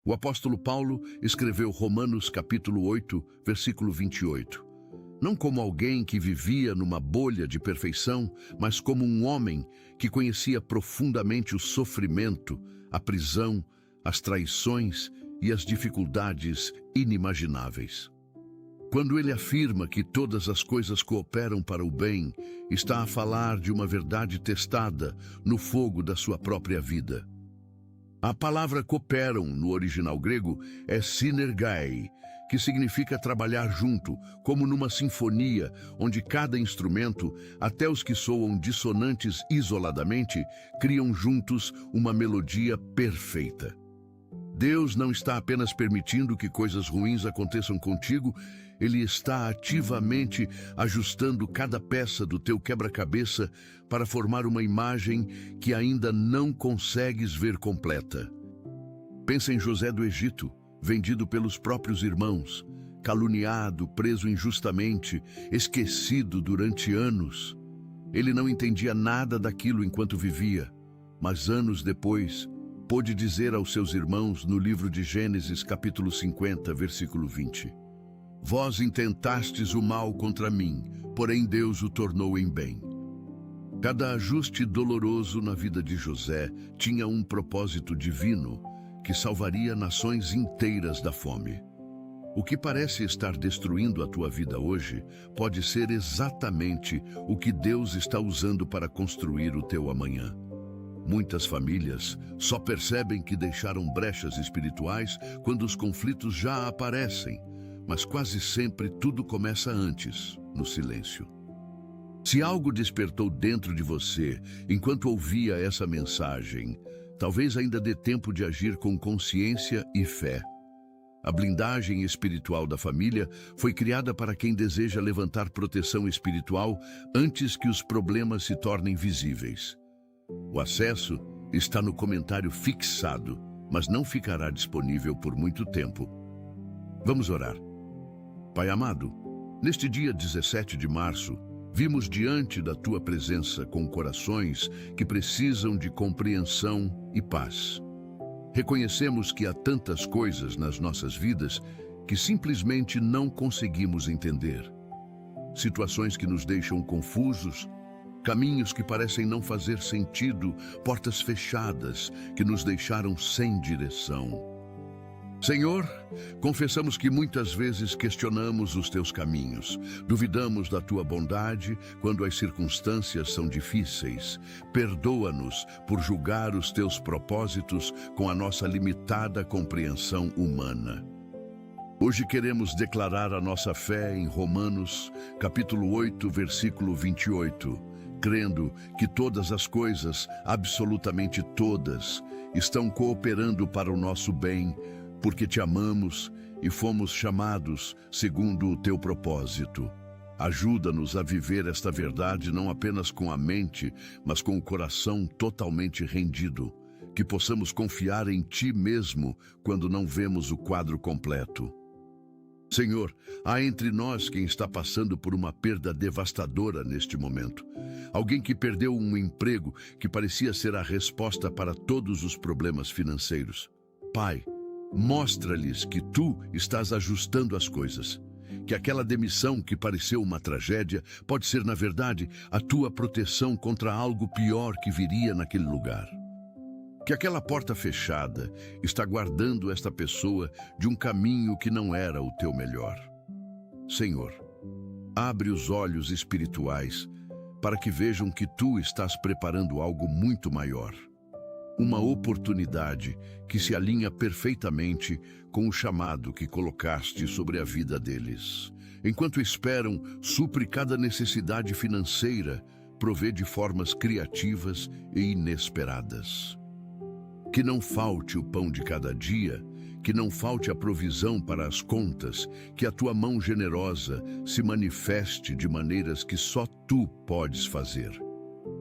O apóstolo Paulo escreveu Romanos capítulo 8, versículo 28. Não como alguém que vivia numa bolha de perfeição, mas como um homem que conhecia profundamente o sofrimento, a prisão, as traições e as dificuldades inimagináveis. Quando ele afirma que todas as coisas cooperam para o bem, está a falar de uma verdade testada no fogo da sua própria vida. A palavra cooperam, no original grego, é sinergai, que significa trabalhar junto, como numa sinfonia, onde cada instrumento, até os que soam dissonantes isoladamente, criam juntos uma melodia perfeita. Deus não está apenas permitindo que coisas ruins aconteçam contigo, Ele está ativamente ajustando cada peça do teu quebra-cabeça para formar uma imagem que ainda não consegues ver completa. Pensa em José do Egito, vendido pelos próprios irmãos, caluniado, preso injustamente, esquecido durante anos. Ele não entendia nada daquilo enquanto vivia, mas anos depois, pôde dizer aos seus irmãos no livro de Gênesis, capítulo 50, versículo 20: Vós intentastes o mal contra mim, porém Deus o tornou em bem. Cada ajuste doloroso na vida de José tinha um propósito divino que salvaria nações inteiras da fome. O que parece estar destruindo a tua vida hoje pode ser exatamente o que Deus está usando para construir o teu amanhã. Muitas famílias só percebem que deixaram brechas espirituais quando os conflitos já aparecem, mas quase sempre tudo começa antes, no silêncio. Se algo despertou dentro de você enquanto ouvia essa mensagem, talvez ainda dê tempo de agir com consciência e fé. A blindagem espiritual da família foi criada para quem deseja levantar proteção espiritual antes que os problemas se tornem visíveis. O acesso está no comentário fixado, mas não ficará disponível por muito tempo. Vamos orar. Pai amado, neste dia 17 de março, vimos diante da Tua presença com corações que precisam de compreensão e paz. Reconhecemos que há tantas coisas nas nossas vidas que simplesmente não conseguimos entender. Situações que nos deixam confusos, caminhos que parecem não fazer sentido, portas fechadas que nos deixaram sem direção. Senhor, confessamos que muitas vezes questionamos os Teus caminhos, duvidamos da Tua bondade quando as circunstâncias são difíceis. Perdoa-nos por julgar os Teus propósitos com a nossa limitada compreensão humana. Hoje queremos declarar a nossa fé em Romanos, capítulo 8, versículo 28, crendo que todas as coisas, absolutamente todas, estão cooperando para o nosso bem, porque Te amamos e fomos chamados segundo o Teu propósito. Ajuda-nos a viver esta verdade não apenas com a mente, mas com o coração totalmente rendido, que possamos confiar em Ti mesmo quando não vemos o quadro completo. Senhor, há entre nós quem está passando por uma perda devastadora neste momento. Alguém que perdeu um emprego que parecia ser a resposta para todos os problemas financeiros. Pai, mostra-lhes que Tu estás ajustando as coisas, que aquela demissão que pareceu uma tragédia pode ser, na verdade, a Tua proteção contra algo pior que viria naquele lugar. Que aquela porta fechada está guardando esta pessoa de um caminho que não era o Teu melhor. Senhor, abre os olhos espirituais para que vejam que Tu estás preparando algo muito maior. Uma oportunidade que se alinha perfeitamente com o chamado que colocaste sobre a vida deles. Enquanto esperam, supre cada necessidade financeira, provê de formas criativas e inesperadas. Que não falte o pão de cada dia, que não falte a provisão para as contas, que a Tua mão generosa se manifeste de maneiras que só Tu podes fazer.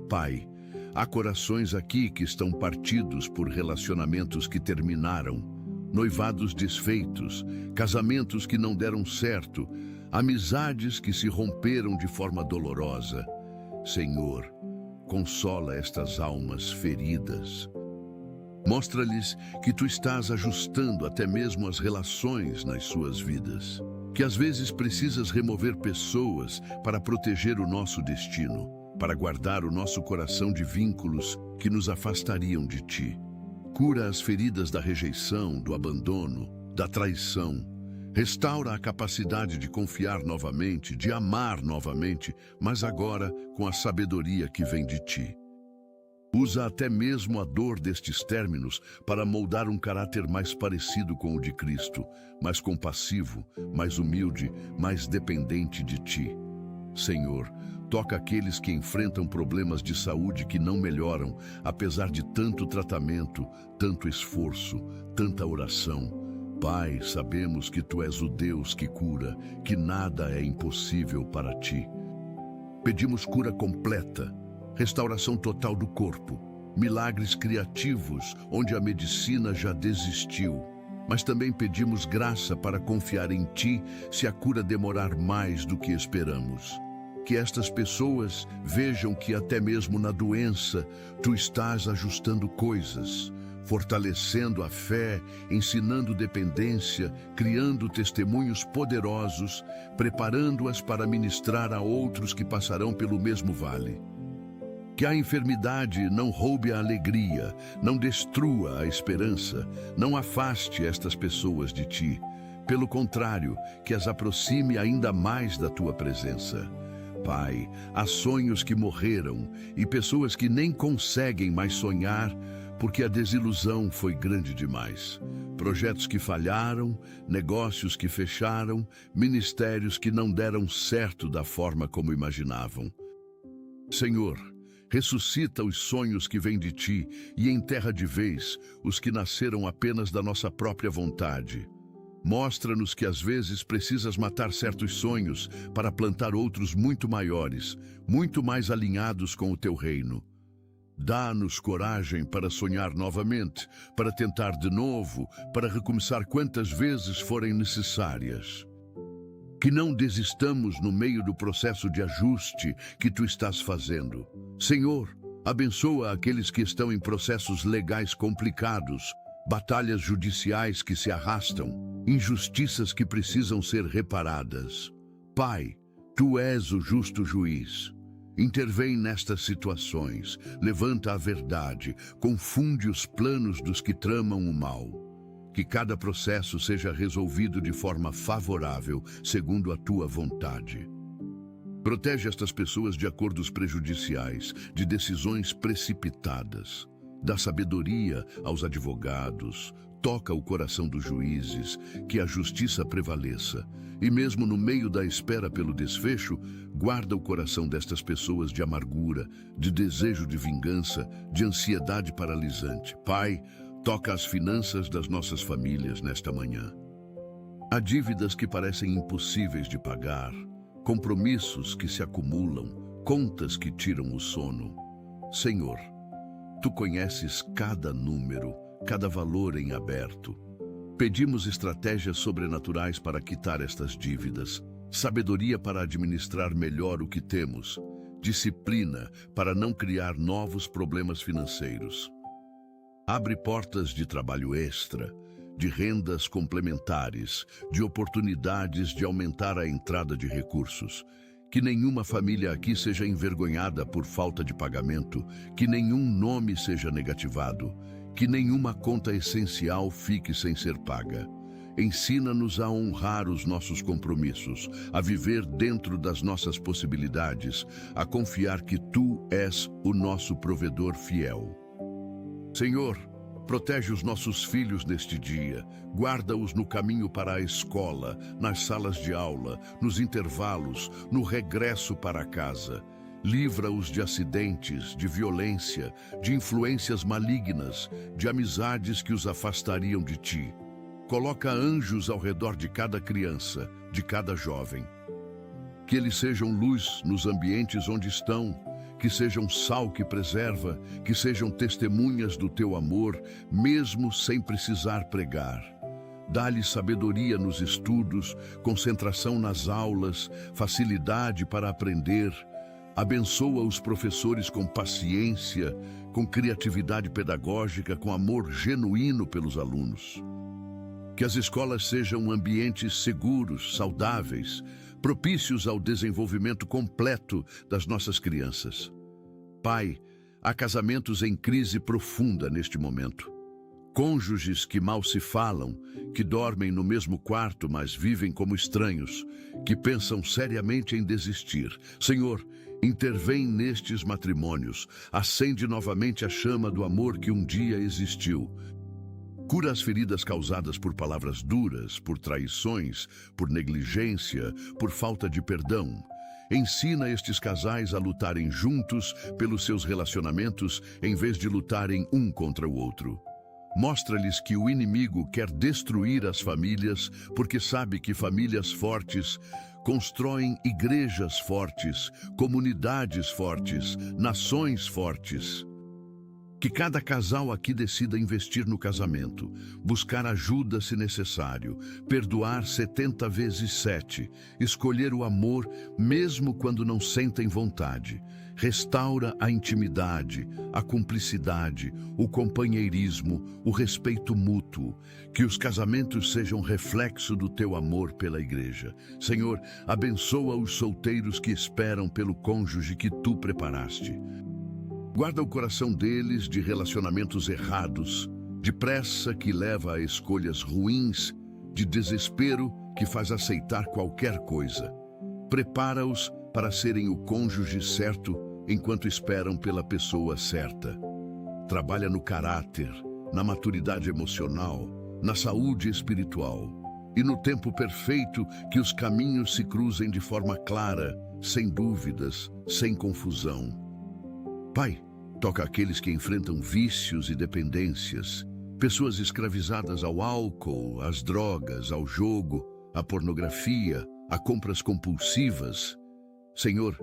Pai, há corações aqui que estão partidos por relacionamentos que terminaram, noivados desfeitos, casamentos que não deram certo, amizades que se romperam de forma dolorosa. Senhor, consola estas almas feridas. Mostra-lhes que tu estás ajustando até mesmo as relações nas suas vidas. Que às vezes precisas remover pessoas para proteger o nosso destino, para guardar o nosso coração de vínculos que nos afastariam de ti. Cura as feridas da rejeição, do abandono, da traição. Restaura a capacidade de confiar novamente, de amar novamente, mas agora com a sabedoria que vem de ti. Usa até mesmo a dor destes términos para moldar um caráter mais parecido com o de Cristo, mais compassivo, mais humilde, mais dependente de ti. Senhor, toca aqueles que enfrentam problemas de saúde que não melhoram, apesar de tanto tratamento, tanto esforço, tanta oração. Pai, sabemos que Tu és o Deus que cura, que nada é impossível para Ti. Pedimos cura completa, restauração total do corpo, milagres criativos onde a medicina já desistiu. Mas também pedimos graça para confiar em Ti se a cura demorar mais do que esperamos. Que estas pessoas vejam que até mesmo na doença Tu estás ajustando coisas, fortalecendo a fé, ensinando dependência, criando testemunhos poderosos, preparando-as para ministrar a outros que passarão pelo mesmo vale. Que a enfermidade não roube a alegria, não destrua a esperança, não afaste estas pessoas de Ti. Pelo contrário, que as aproxime ainda mais da Tua presença. Pai, há sonhos que morreram e pessoas que nem conseguem mais sonhar porque a desilusão foi grande demais. Projetos que falharam, negócios que fecharam, ministérios que não deram certo da forma como imaginavam. Senhor, ressuscita os sonhos que vêm de Ti e enterra de vez os que nasceram apenas da nossa própria vontade. Mostra-nos que às vezes precisas matar certos sonhos para plantar outros muito maiores, muito mais alinhados com o Teu reino. Dá-nos coragem para sonhar novamente, para tentar de novo, para recomeçar quantas vezes forem necessárias. Que não desistamos no meio do processo de ajuste que Tu estás fazendo. Senhor, abençoa aqueles que estão em processos legais complicados, batalhas judiciais que se arrastam, injustiças que precisam ser reparadas. Pai, Tu és o justo juiz. Intervém nestas situações, levanta a verdade, confunde os planos dos que tramam o mal. Que cada processo seja resolvido de forma favorável, segundo a Tua vontade. Protege estas pessoas de acordos prejudiciais, de decisões precipitadas. Dá sabedoria aos advogados, toca o coração dos juízes, que a justiça prevaleça. E mesmo no meio da espera pelo desfecho, guarda o coração destas pessoas de amargura, de desejo de vingança, de ansiedade paralisante. Pai, toca as finanças das nossas famílias nesta manhã. Há dívidas que parecem impossíveis de pagar, compromissos que se acumulam, contas que tiram o sono. Senhor, Tu conheces cada número, cada valor em aberto. Pedimos estratégias sobrenaturais para quitar estas dívidas, sabedoria para administrar melhor o que temos, disciplina para não criar novos problemas financeiros. Abre portas de trabalho extra, de rendas complementares, de oportunidades de aumentar a entrada de recursos. Que nenhuma família aqui seja envergonhada por falta de pagamento, que nenhum nome seja negativado, que nenhuma conta essencial fique sem ser paga. Ensina-nos a honrar os nossos compromissos, a viver dentro das nossas possibilidades, a confiar que Tu és o nosso provedor fiel. Senhor, protege os nossos filhos neste dia, guarda-os no caminho para a escola, nas salas de aula, nos intervalos, no regresso para casa. Livra-os de acidentes, de violência, de influências malignas, de amizades que os afastariam de Ti. Coloca anjos ao redor de cada criança, de cada jovem. Que eles sejam luz nos ambientes onde estão, que sejam sal que preserva, que sejam testemunhas do Teu amor, mesmo sem precisar pregar. Dá-lhes sabedoria nos estudos, concentração nas aulas, facilidade para aprender. Abençoa os professores com paciência, com criatividade pedagógica, com amor genuíno pelos alunos. Que as escolas sejam ambientes seguros, saudáveis, propícios ao desenvolvimento completo das nossas crianças. Pai, há casamentos em crise profunda neste momento. Cônjuges que mal se falam, que dormem no mesmo quarto, mas vivem como estranhos, que pensam seriamente em desistir. Senhor, intervém nestes matrimônios, acende novamente a chama do amor que um dia existiu. Cura as feridas causadas por palavras duras, por traições, por negligência, por falta de perdão. Ensina estes casais a lutarem juntos pelos seus relacionamentos, em vez de lutarem um contra o outro. Mostra-lhes que o inimigo quer destruir as famílias, porque sabe que famílias fortes constroem igrejas fortes, comunidades fortes, nações fortes. Que cada casal aqui decida investir no casamento, buscar ajuda se necessário, perdoar 70 vezes 7, escolher o amor mesmo quando não sentem vontade. Restaura a intimidade, a cumplicidade, o companheirismo, o respeito mútuo. Que os casamentos sejam reflexo do teu amor pela igreja. Senhor, abençoa os solteiros que esperam pelo cônjuge que tu preparaste. Guarda o coração deles de relacionamentos errados, de pressa que leva a escolhas ruins, de desespero que faz aceitar qualquer coisa. Prepara-os para serem o cônjuge certo enquanto esperam pela pessoa certa. Trabalha no caráter, na maturidade emocional, na saúde espiritual e no tempo perfeito que os caminhos se cruzem de forma clara, sem dúvidas, sem confusão. Pai, toca aqueles que enfrentam vícios e dependências, pessoas escravizadas ao álcool, às drogas, ao jogo, à pornografia, a compras compulsivas. Senhor,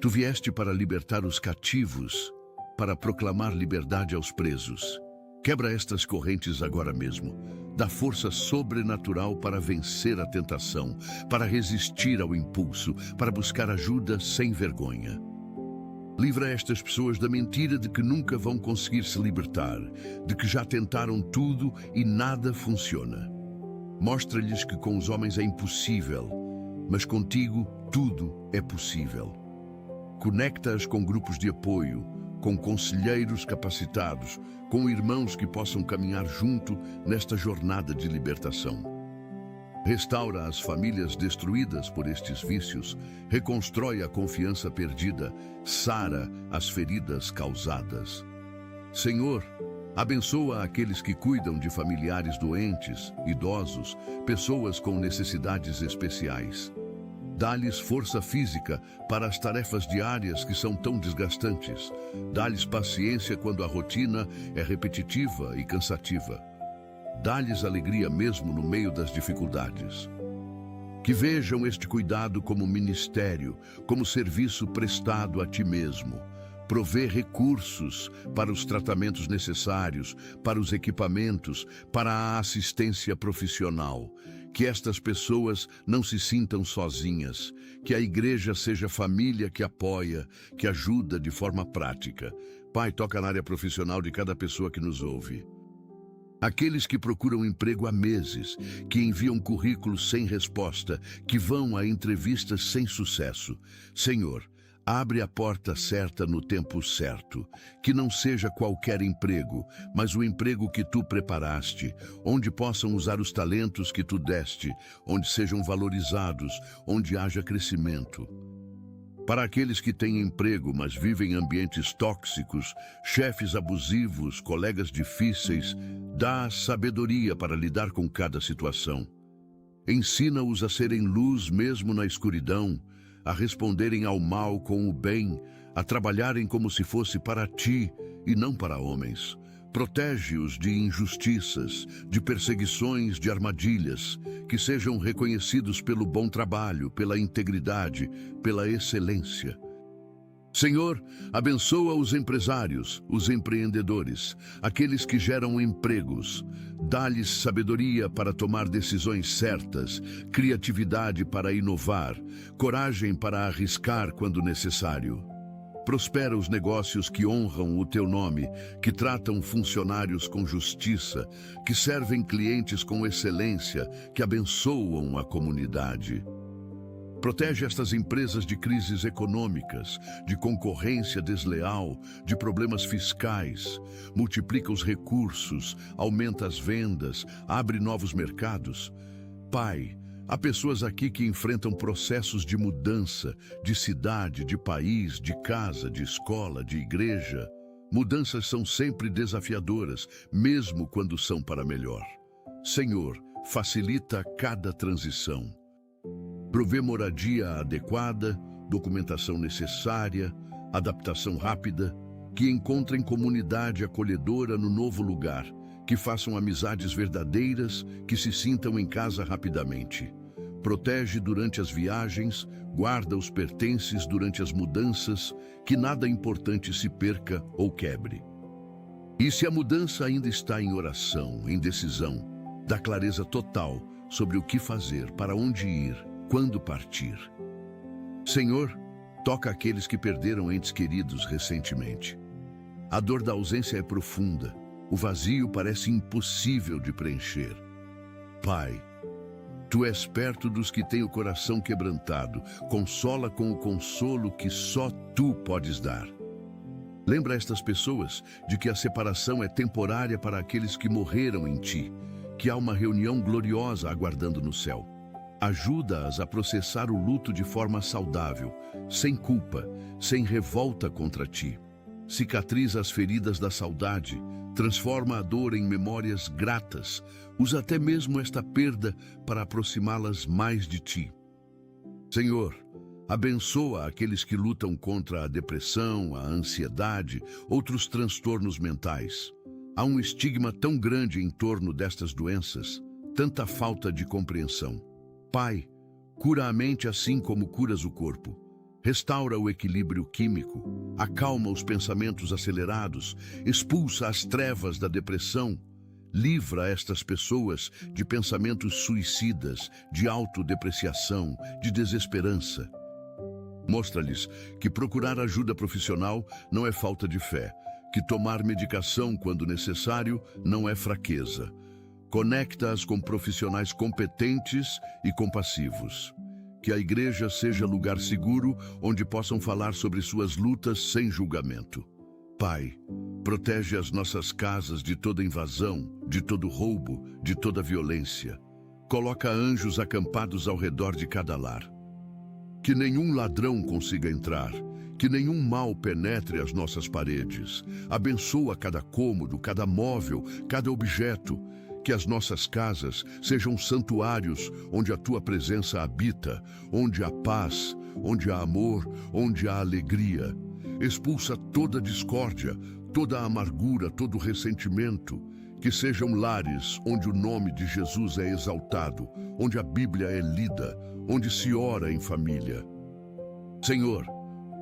tu vieste para libertar os cativos, para proclamar liberdade aos presos. Quebra estas correntes agora mesmo. Dá força sobrenatural para vencer a tentação, para resistir ao impulso, para buscar ajuda sem vergonha. Livra estas pessoas da mentira de que nunca vão conseguir se libertar, de que já tentaram tudo e nada funciona. Mostra-lhes que com os homens é impossível, mas contigo tudo é possível. Conecta-as com grupos de apoio, com conselheiros capacitados, com irmãos que possam caminhar junto nesta jornada de libertação. Restaura as famílias destruídas por estes vícios, reconstrói a confiança perdida, sara as feridas causadas. Senhor, abençoa aqueles que cuidam de familiares doentes, idosos, pessoas com necessidades especiais. Dá-lhes força física para as tarefas diárias que são tão desgastantes. Dá-lhes paciência quando a rotina é repetitiva e cansativa. Dá-lhes alegria mesmo no meio das dificuldades. Que vejam este cuidado como ministério, como serviço prestado a ti mesmo. Provê recursos para os tratamentos necessários, para os equipamentos, para a assistência profissional. Que estas pessoas não se sintam sozinhas, que a igreja seja família que apoia, que ajuda de forma prática. Pai, toca na área profissional de cada pessoa que nos ouve. Aqueles que procuram emprego há meses, que enviam currículos sem resposta, que vão a entrevistas sem sucesso. Senhor, abre a porta certa no tempo certo, que não seja qualquer emprego, mas o emprego que tu preparaste, onde possam usar os talentos que tu deste, onde sejam valorizados, onde haja crescimento. Para aqueles que têm emprego, mas vivem em ambientes tóxicos, chefes abusivos, colegas difíceis, dá sabedoria para lidar com cada situação. Ensina-os a serem luz mesmo na escuridão, a responderem ao mal com o bem, a trabalharem como se fosse para ti e não para homens. Protege-os de injustiças, de perseguições, de armadilhas, que sejam reconhecidos pelo bom trabalho, pela integridade, pela excelência. Senhor, abençoa os empresários, os empreendedores, aqueles que geram empregos. Dá-lhes sabedoria para tomar decisões certas, criatividade para inovar, coragem para arriscar quando necessário. Prospera os negócios que honram o teu nome, que tratam funcionários com justiça, que servem clientes com excelência, que abençoam a comunidade. Protege estas empresas de crises econômicas, de concorrência desleal, de problemas fiscais. Multiplica os recursos, aumenta as vendas, abre novos mercados. Pai, há pessoas aqui que enfrentam processos de mudança, de cidade, de país, de casa, de escola, de igreja. Mudanças são sempre desafiadoras, mesmo quando são para melhor. Senhor, facilita cada transição. Provê moradia adequada, documentação necessária, adaptação rápida, que encontrem comunidade acolhedora no novo lugar, que façam amizades verdadeiras, que se sintam em casa rapidamente. Protege durante as viagens, guarda os pertences durante as mudanças, que nada importante se perca ou quebre. E se a mudança ainda está em oração, em decisão, dá clareza total sobre o que fazer, para onde ir, quando partir. Senhor, toca aqueles que perderam entes queridos recentemente. A dor da ausência é profunda, o vazio parece impossível de preencher. Pai, Tu és perto dos que têm o coração quebrantado, consola com o consolo que só Tu podes dar. Lembra estas pessoas de que a separação é temporária para aqueles que morreram em Ti, que há uma reunião gloriosa aguardando no céu. Ajuda-as a processar o luto de forma saudável, sem culpa, sem revolta contra Ti. Cicatriza as feridas da saudade, transforma a dor em memórias gratas, usa até mesmo esta perda para aproximá-las mais de Ti. Senhor, abençoa aqueles que lutam contra a depressão, a ansiedade, outros transtornos mentais. Há um estigma tão grande em torno destas doenças, tanta falta de compreensão. Pai, cura a mente assim como curas o corpo. Restaura o equilíbrio químico, acalma os pensamentos acelerados, expulsa as trevas da depressão, livra estas pessoas de pensamentos suicidas, de autodepreciação, de desesperança. Mostra-lhes que procurar ajuda profissional não é falta de fé, que tomar medicação quando necessário não é fraqueza. Conecta-as com profissionais competentes e compassivos. Que a igreja seja lugar seguro onde possam falar sobre suas lutas sem julgamento. Pai, protege as nossas casas de toda invasão, de todo roubo, de toda violência. Coloca anjos acampados ao redor de cada lar. Que nenhum ladrão consiga entrar, que nenhum mal penetre as nossas paredes. Abençoa cada cômodo, cada móvel, cada objeto. Que as nossas casas sejam santuários onde a Tua presença habita, onde há paz, onde há amor, onde há alegria. Expulsa toda discórdia, toda amargura, todo ressentimento. Que sejam lares onde o nome de Jesus é exaltado, onde a Bíblia é lida, onde se ora em família. Senhor,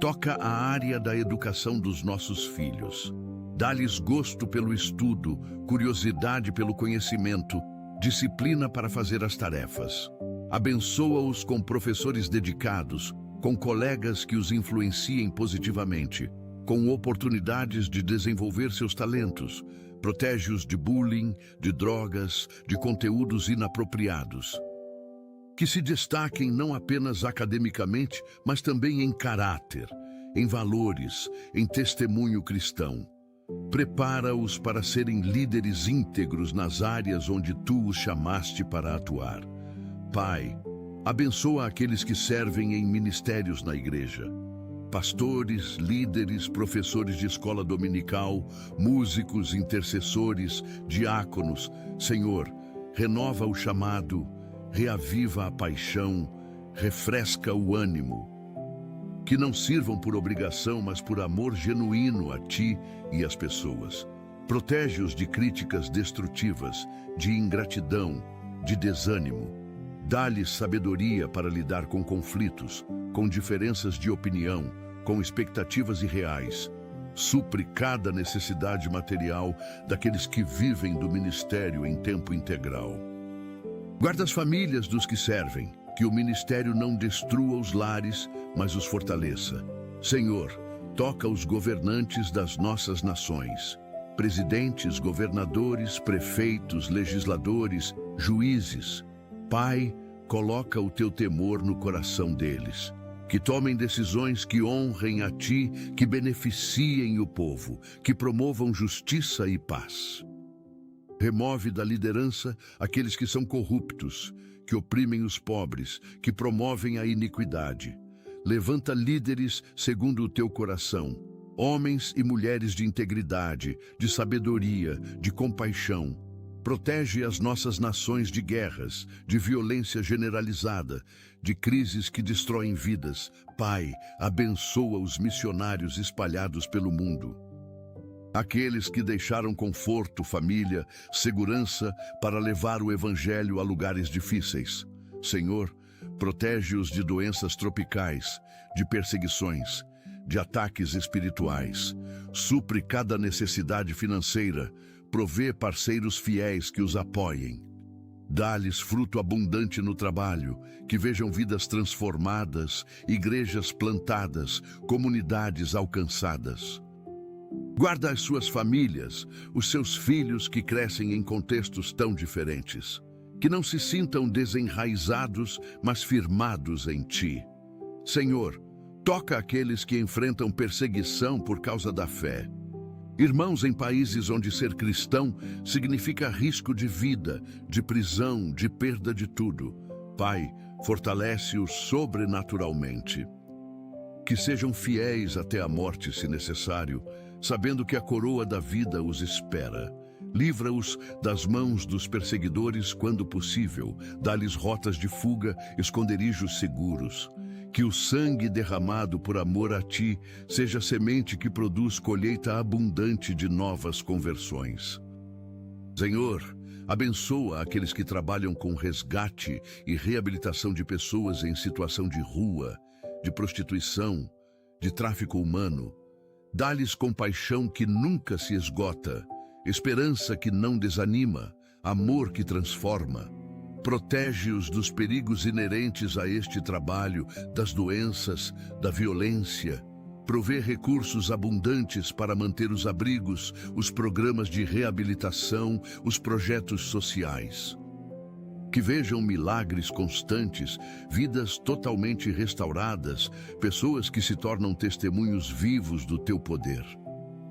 toca a área da educação dos nossos filhos. Dá-lhes gosto pelo estudo, curiosidade pelo conhecimento, disciplina para fazer as tarefas. Abençoa-os com professores dedicados, com colegas que os influenciem positivamente, com oportunidades de desenvolver seus talentos. Protege-os de bullying, de drogas, de conteúdos inapropriados. Que se destaquem não apenas academicamente, mas também em caráter, em valores, em testemunho cristão. Prepara-os para serem líderes íntegros nas áreas onde Tu os chamaste para atuar. Pai, abençoa aqueles que servem em ministérios na igreja. Pastores, líderes, professores de escola dominical, músicos, intercessores, diáconos. Senhor, renova o chamado, reaviva a paixão, refresca o ânimo. Que não sirvam por obrigação, mas por amor genuíno a Ti e às pessoas. Protege-os de críticas destrutivas, de ingratidão, de desânimo. Dá-lhes sabedoria para lidar com conflitos, com diferenças de opinião, com expectativas irreais. Supre cada necessidade material daqueles que vivem do ministério em tempo integral. Guarda as famílias dos que servem, que o ministério não destrua os lares, mas os fortaleça. Senhor, toca os governantes das nossas nações, presidentes, governadores, prefeitos, legisladores, juízes. Pai, coloca o teu temor no coração deles. Que tomem decisões que honrem a ti, que beneficiem o povo, que promovam justiça e paz. Remove da liderança aqueles que são corruptos, que oprimem os pobres, que promovem a iniquidade. Levanta líderes segundo o teu coração, homens e mulheres de integridade, de sabedoria, de compaixão. Protege as nossas nações de guerras, de violência generalizada, de crises que destroem vidas. Pai, abençoa os missionários espalhados pelo mundo. Aqueles que deixaram conforto, família, segurança para levar o evangelho a lugares difíceis. Senhor, protege-os de doenças tropicais, de perseguições, de ataques espirituais. Supre cada necessidade financeira. Provê parceiros fiéis que os apoiem. Dá-lhes fruto abundante no trabalho, que vejam vidas transformadas, igrejas plantadas, comunidades alcançadas. Guarda as suas famílias, os seus filhos que crescem em contextos tão diferentes. Que não se sintam desenraizados, mas firmados em ti. Senhor, toca aqueles que enfrentam perseguição por causa da fé. Irmãos em países onde ser cristão significa risco de vida, de prisão, de perda de tudo. Pai, fortalece-os sobrenaturalmente. Que sejam fiéis até a morte, se necessário, sabendo que a coroa da vida os espera. Livra-os das mãos dos perseguidores quando possível. Dá-lhes rotas de fuga, esconderijos seguros. Que o sangue derramado por amor a ti seja semente que produz colheita abundante de novas conversões. Senhor, abençoa aqueles que trabalham com resgate e reabilitação de pessoas em situação de rua, de prostituição, de tráfico humano. Dá-lhes compaixão que nunca se esgota, esperança que não desanima, amor que transforma. Protege-os dos perigos inerentes a este trabalho, das doenças, da violência. Provê recursos abundantes para manter os abrigos, os programas de reabilitação, os projetos sociais. Que vejam milagres constantes, vidas totalmente restauradas, pessoas que se tornam testemunhos vivos do teu poder.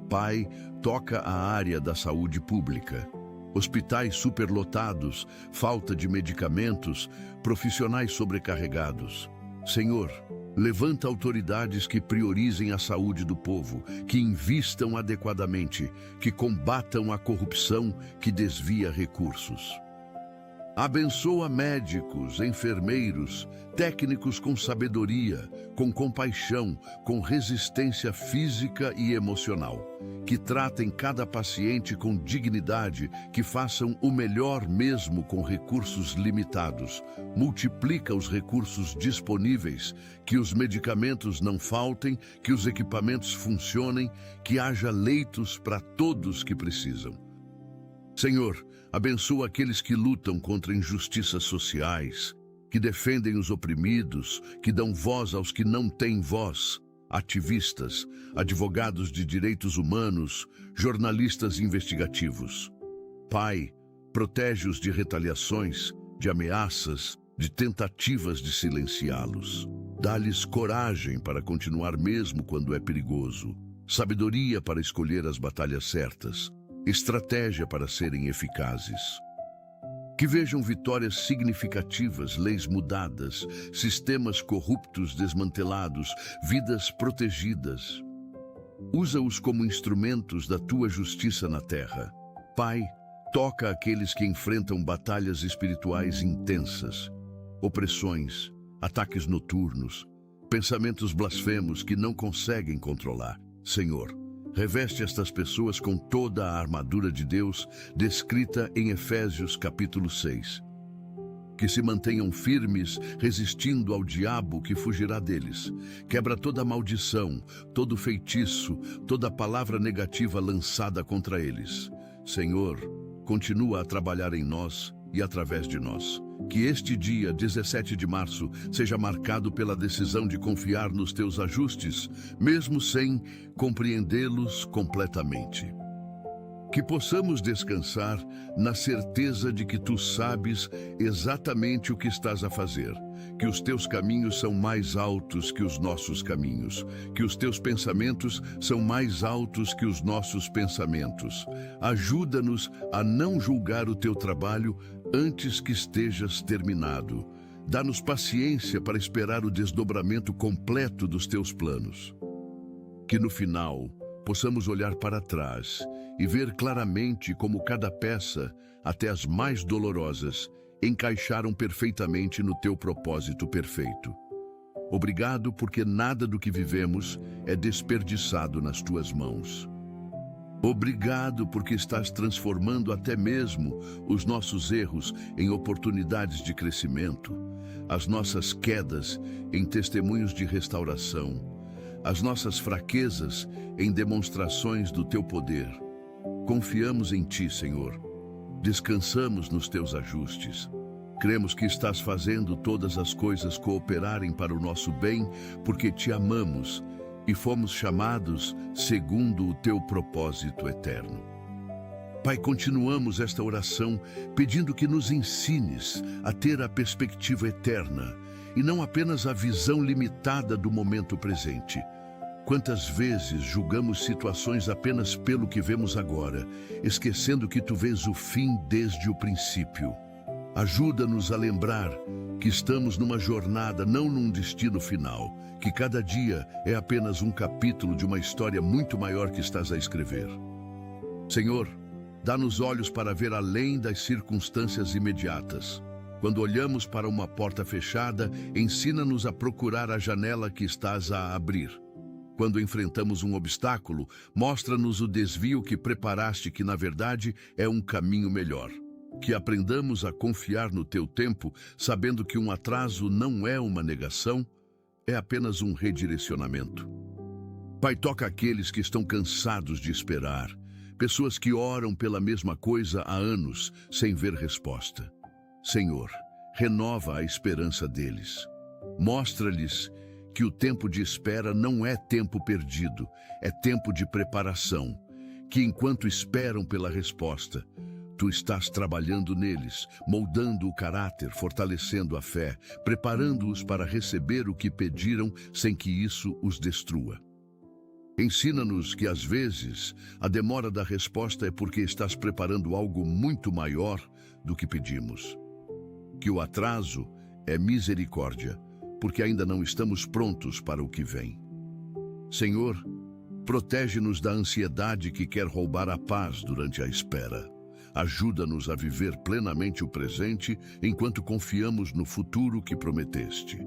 Pai, toca a área da saúde pública. Hospitais superlotados, falta de medicamentos, profissionais sobrecarregados. Senhor, levanta autoridades que priorizem a saúde do povo, que invistam adequadamente, que combatam a corrupção que desvia recursos. Abençoa médicos, enfermeiros, técnicos com sabedoria, com compaixão, com resistência física e emocional, que tratem cada paciente com dignidade, que façam o melhor mesmo com recursos limitados. Multiplica os recursos disponíveis, que os medicamentos não faltem, que os equipamentos funcionem, que haja leitos para todos que precisam. Senhor, abençoa aqueles que lutam contra injustiças sociais, que defendem os oprimidos, que dão voz aos que não têm voz, ativistas, advogados de direitos humanos, jornalistas investigativos. Pai, protege-os de retaliações, de ameaças, de tentativas de silenciá-los. Dá-lhes coragem para continuar mesmo quando é perigoso, sabedoria para escolher as batalhas certas, estratégia para serem eficazes. Que vejam vitórias significativas, leis mudadas, sistemas corruptos desmantelados, vidas protegidas. Usa-os como instrumentos da tua justiça na terra. Pai, toca aqueles que enfrentam batalhas espirituais intensas, opressões, ataques noturnos, pensamentos blasfemos que não conseguem controlar. Senhor, reveste estas pessoas com toda a armadura de Deus, descrita em Efésios capítulo 6. Que se mantenham firmes, resistindo ao diabo que fugirá deles. Quebra toda maldição, todo feitiço, toda palavra negativa lançada contra eles. Senhor, continua a trabalhar em nós e através de nós. Que este dia, 17 de março, seja marcado pela decisão de confiar nos teus ajustes, mesmo sem compreendê-los completamente. Que possamos descansar na certeza de que tu sabes exatamente o que estás a fazer, que os teus caminhos são mais altos que os nossos caminhos, que os teus pensamentos são mais altos que os nossos pensamentos. Ajuda-nos a não julgar o teu trabalho antes que estejas terminado. Dá-nos paciência para esperar o desdobramento completo dos teus planos. Que no final possamos olhar para trás e ver claramente como cada peça, até as mais dolorosas, encaixaram perfeitamente no teu propósito perfeito. Obrigado porque nada do que vivemos é desperdiçado nas tuas mãos. Obrigado porque estás transformando até mesmo os nossos erros em oportunidades de crescimento, as nossas quedas em testemunhos de restauração, as nossas fraquezas em demonstrações do teu poder. Confiamos em ti, Senhor. Descansamos nos teus ajustes. Cremos que estás fazendo todas as coisas cooperarem para o nosso bem, porque te amamos e fomos chamados segundo o teu propósito eterno. Pai, continuamos esta oração pedindo que nos ensines a ter a perspectiva eterna e não apenas a visão limitada do momento presente. Quantas vezes julgamos situações apenas pelo que vemos agora, esquecendo que tu vês o fim desde o princípio. Ajuda-nos a lembrar que estamos numa jornada, não num destino final, que cada dia é apenas um capítulo de uma história muito maior que estás a escrever. Senhor, dá-nos olhos para ver além das circunstâncias imediatas. Quando olhamos para uma porta fechada, ensina-nos a procurar a janela que estás a abrir. Quando enfrentamos um obstáculo, mostra-nos o desvio que preparaste, que na verdade é um caminho melhor. Que aprendamos a confiar no teu tempo, sabendo que um atraso não é uma negação, é apenas um redirecionamento. Pai, toca aqueles que estão cansados de esperar, pessoas que oram pela mesma coisa há anos, sem ver resposta. Senhor, renova a esperança deles. Mostra-lhes que o tempo de espera não é tempo perdido, é tempo de preparação. Que enquanto esperam pela resposta, tu estás trabalhando neles, moldando o caráter, fortalecendo a fé, preparando-os para receber o que pediram sem que isso os destrua. Ensina-nos que às vezes a demora da resposta é porque estás preparando algo muito maior do que pedimos. Que o atraso é misericórdia, porque ainda não estamos prontos para o que vem. Senhor, protege-nos da ansiedade que quer roubar a paz durante a espera. Ajuda-nos a viver plenamente o presente enquanto confiamos no futuro que prometeste.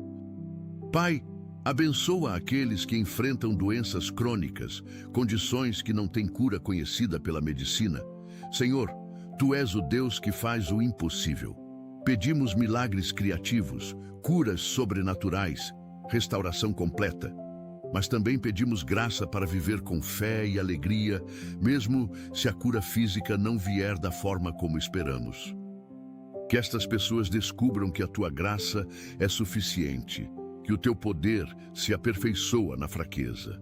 Pai, abençoa aqueles que enfrentam doenças crônicas, condições que não têm cura conhecida pela medicina. Senhor, tu és o Deus que faz o impossível. Pedimos milagres criativos, curas sobrenaturais, restauração completa. Mas também pedimos graça para viver com fé e alegria, mesmo se a cura física não vier da forma como esperamos. Que estas pessoas descubram que a tua graça é suficiente, que o teu poder se aperfeiçoa na fraqueza.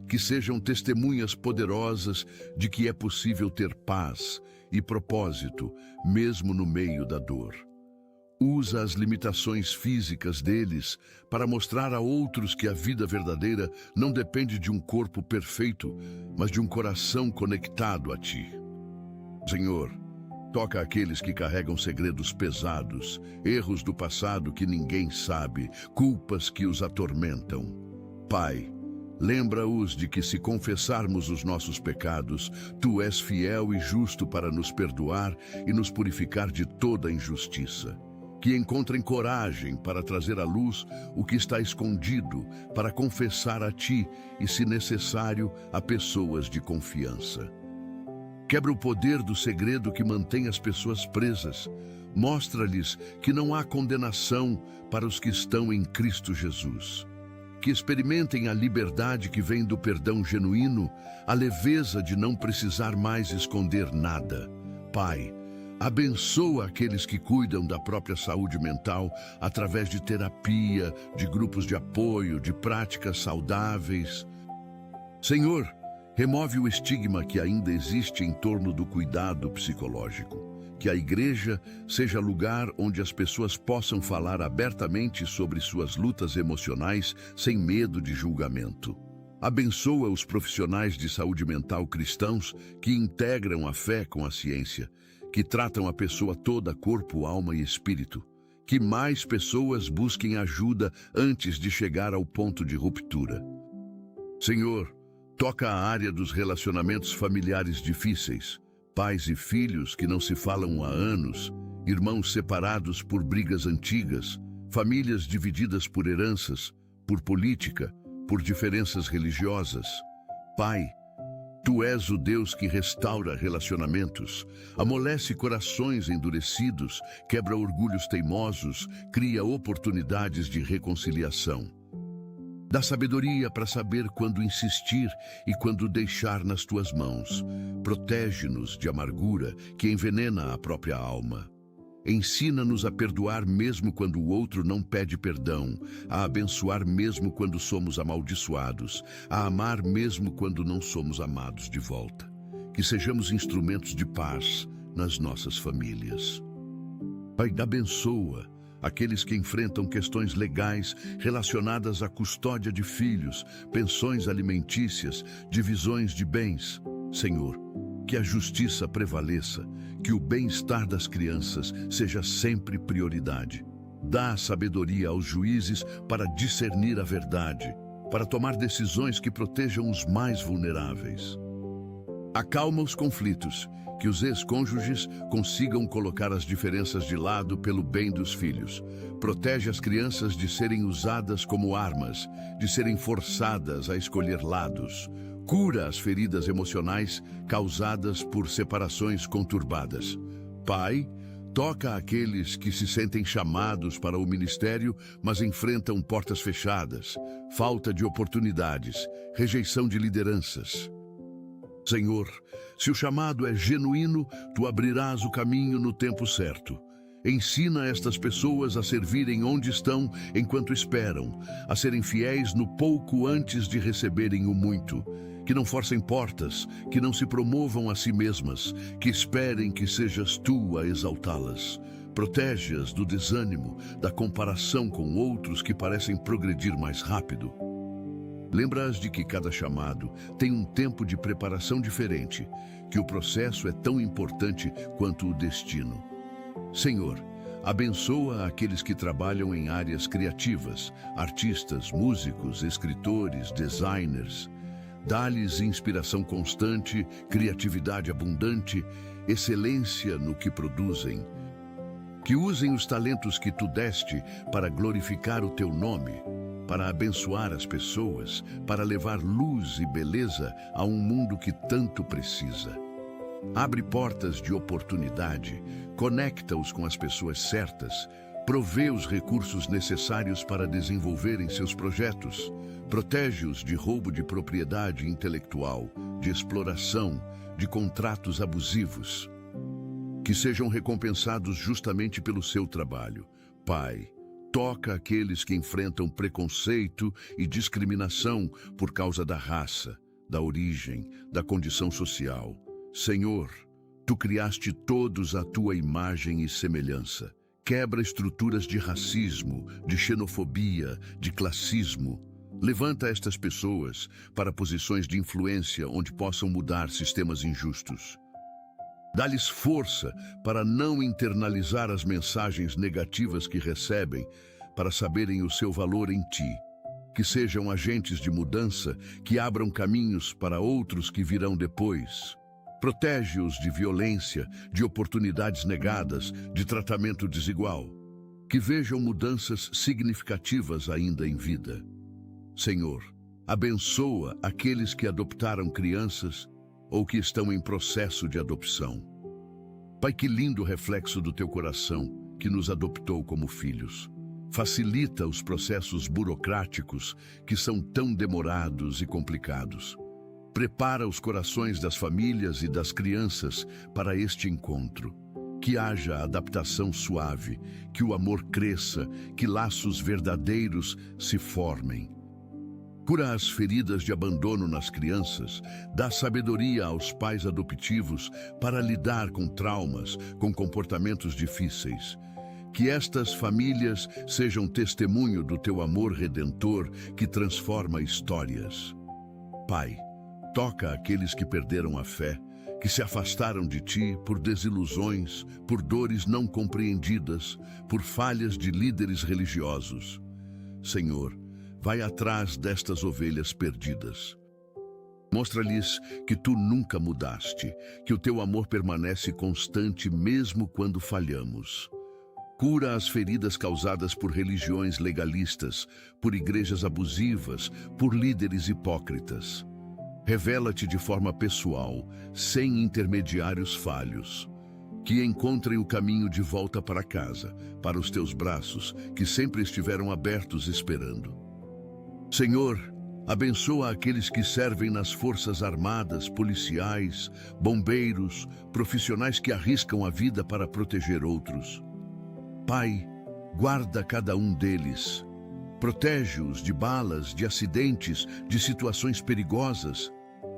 Que sejam testemunhas poderosas de que é possível ter paz e propósito, mesmo no meio da dor. Usa as limitações físicas deles para mostrar a outros que a vida verdadeira não depende de um corpo perfeito, mas de um coração conectado a ti. Senhor, toca aqueles que carregam segredos pesados, erros do passado que ninguém sabe, culpas que os atormentam. Pai, lembra-os de que se confessarmos os nossos pecados, tu és fiel e justo para nos perdoar e nos purificar de toda injustiça. Que encontrem coragem para trazer à luz o que está escondido, para confessar a ti e, se necessário, a pessoas de confiança. Quebra o poder do segredo que mantém as pessoas presas. Mostra-lhes que não há condenação para os que estão em Cristo Jesus. Que experimentem a liberdade que vem do perdão genuíno, a leveza de não precisar mais esconder nada. Pai, Abençoa aqueles que cuidam da própria saúde mental através de terapia, de grupos de apoio, de práticas saudáveis. Senhor, remove o estigma que ainda existe em torno do cuidado psicológico. Que a igreja seja lugar onde as pessoas possam falar abertamente sobre suas lutas emocionais sem medo de julgamento. Abençoa os profissionais de saúde mental cristãos que integram a fé com a ciência, que tratam a pessoa toda, corpo, alma e espírito. Que mais pessoas busquem ajuda antes de chegar ao ponto de ruptura. Senhor, toca a área dos relacionamentos familiares difíceis. Pais e filhos que não se falam há anos, irmãos separados por brigas antigas, famílias divididas por heranças, por política, por diferenças religiosas. Pai, Tu és o Deus que restaura relacionamentos, amolece corações endurecidos, quebra orgulhos teimosos, cria oportunidades de reconciliação. Dá sabedoria para saber quando insistir e quando deixar nas tuas mãos. Protege-nos de amargura que envenena a própria alma. Ensina-nos a perdoar mesmo quando o outro não pede perdão, a abençoar mesmo quando somos amaldiçoados, a amar mesmo quando não somos amados de volta. Que sejamos instrumentos de paz nas nossas famílias. Pai, abençoa aqueles que enfrentam questões legais relacionadas à custódia de filhos, pensões alimentícias, divisões de bens. Senhor, que a justiça prevaleça, que o bem-estar das crianças seja sempre prioridade. Dá sabedoria aos juízes para discernir a verdade, para tomar decisões que protejam os mais vulneráveis. Acalma os conflitos, que os ex-cônjuges consigam colocar as diferenças de lado pelo bem dos filhos. Protege as crianças de serem usadas como armas, de serem forçadas a escolher lados. Cura as feridas emocionais causadas por separações conturbadas. Pai, toca aqueles que se sentem chamados para o ministério, mas enfrentam portas fechadas, falta de oportunidades, rejeição de lideranças. Senhor, se o chamado é genuíno, Tu abrirás o caminho no tempo certo. Ensina estas pessoas a servirem onde estão enquanto esperam, a serem fiéis no pouco antes de receberem o muito. Que não forcem portas, que não se promovam a si mesmas, que esperem que sejas Tu a exaltá-las. Protege-as do desânimo, da comparação com outros que parecem progredir mais rápido. Lembra-as de que cada chamado tem um tempo de preparação diferente, que o processo é tão importante quanto o destino. Senhor, abençoa aqueles que trabalham em áreas criativas, artistas, músicos, escritores, designers. Dá-lhes inspiração constante, criatividade abundante, excelência no que produzem. Que usem os talentos que Tu deste para glorificar o Teu nome, para abençoar as pessoas, para levar luz e beleza a um mundo que tanto precisa. Abre portas de oportunidade, conecta-os com as pessoas certas, provê os recursos necessários para desenvolverem seus projetos, protege-os de roubo de propriedade intelectual, de exploração, de contratos abusivos. Que sejam recompensados justamente pelo seu trabalho. Pai, toca aqueles que enfrentam preconceito e discriminação por causa da raça, da origem, da condição social. Senhor, Tu criaste todos à Tua imagem e semelhança. Quebra estruturas de racismo, de xenofobia, de classismo. Levanta estas pessoas para posições de influência onde possam mudar sistemas injustos. Dá-lhes força para não internalizar as mensagens negativas que recebem, para saberem o seu valor em Ti. Que sejam agentes de mudança, que abram caminhos para outros que virão depois. Protege-os de violência, de oportunidades negadas, de tratamento desigual. Que vejam mudanças significativas ainda em vida. Senhor, abençoa aqueles que adoptaram crianças ou que estão em processo de adopção. Pai, que lindo reflexo do Teu coração que nos adoptou como filhos. Facilita os processos burocráticos que são tão demorados e complicados. Prepara os corações das famílias e das crianças para este encontro. Que haja adaptação suave, que o amor cresça, que laços verdadeiros se formem. Cura as feridas de abandono nas crianças, dá sabedoria aos pais adotivos para lidar com traumas, com comportamentos difíceis. Que estas famílias sejam testemunho do teu amor redentor que transforma histórias. Pai, toca aqueles que perderam a fé, que se afastaram de ti por desilusões, por dores não compreendidas, por falhas de líderes religiosos. Senhor, vai atrás destas ovelhas perdidas. Mostra-lhes que tu nunca mudaste, que o teu amor permanece constante mesmo quando falhamos. Cura as feridas causadas por religiões legalistas, por igrejas abusivas, por líderes hipócritas. Revela-te de forma pessoal, sem intermediários falhos. Que encontrem o caminho de volta para casa, para os teus braços, que sempre estiveram abertos esperando. Senhor, abençoa aqueles que servem nas forças armadas, policiais, bombeiros, profissionais que arriscam a vida para proteger outros. Pai, guarda cada um deles. Protege-os de balas, de acidentes, de situações perigosas.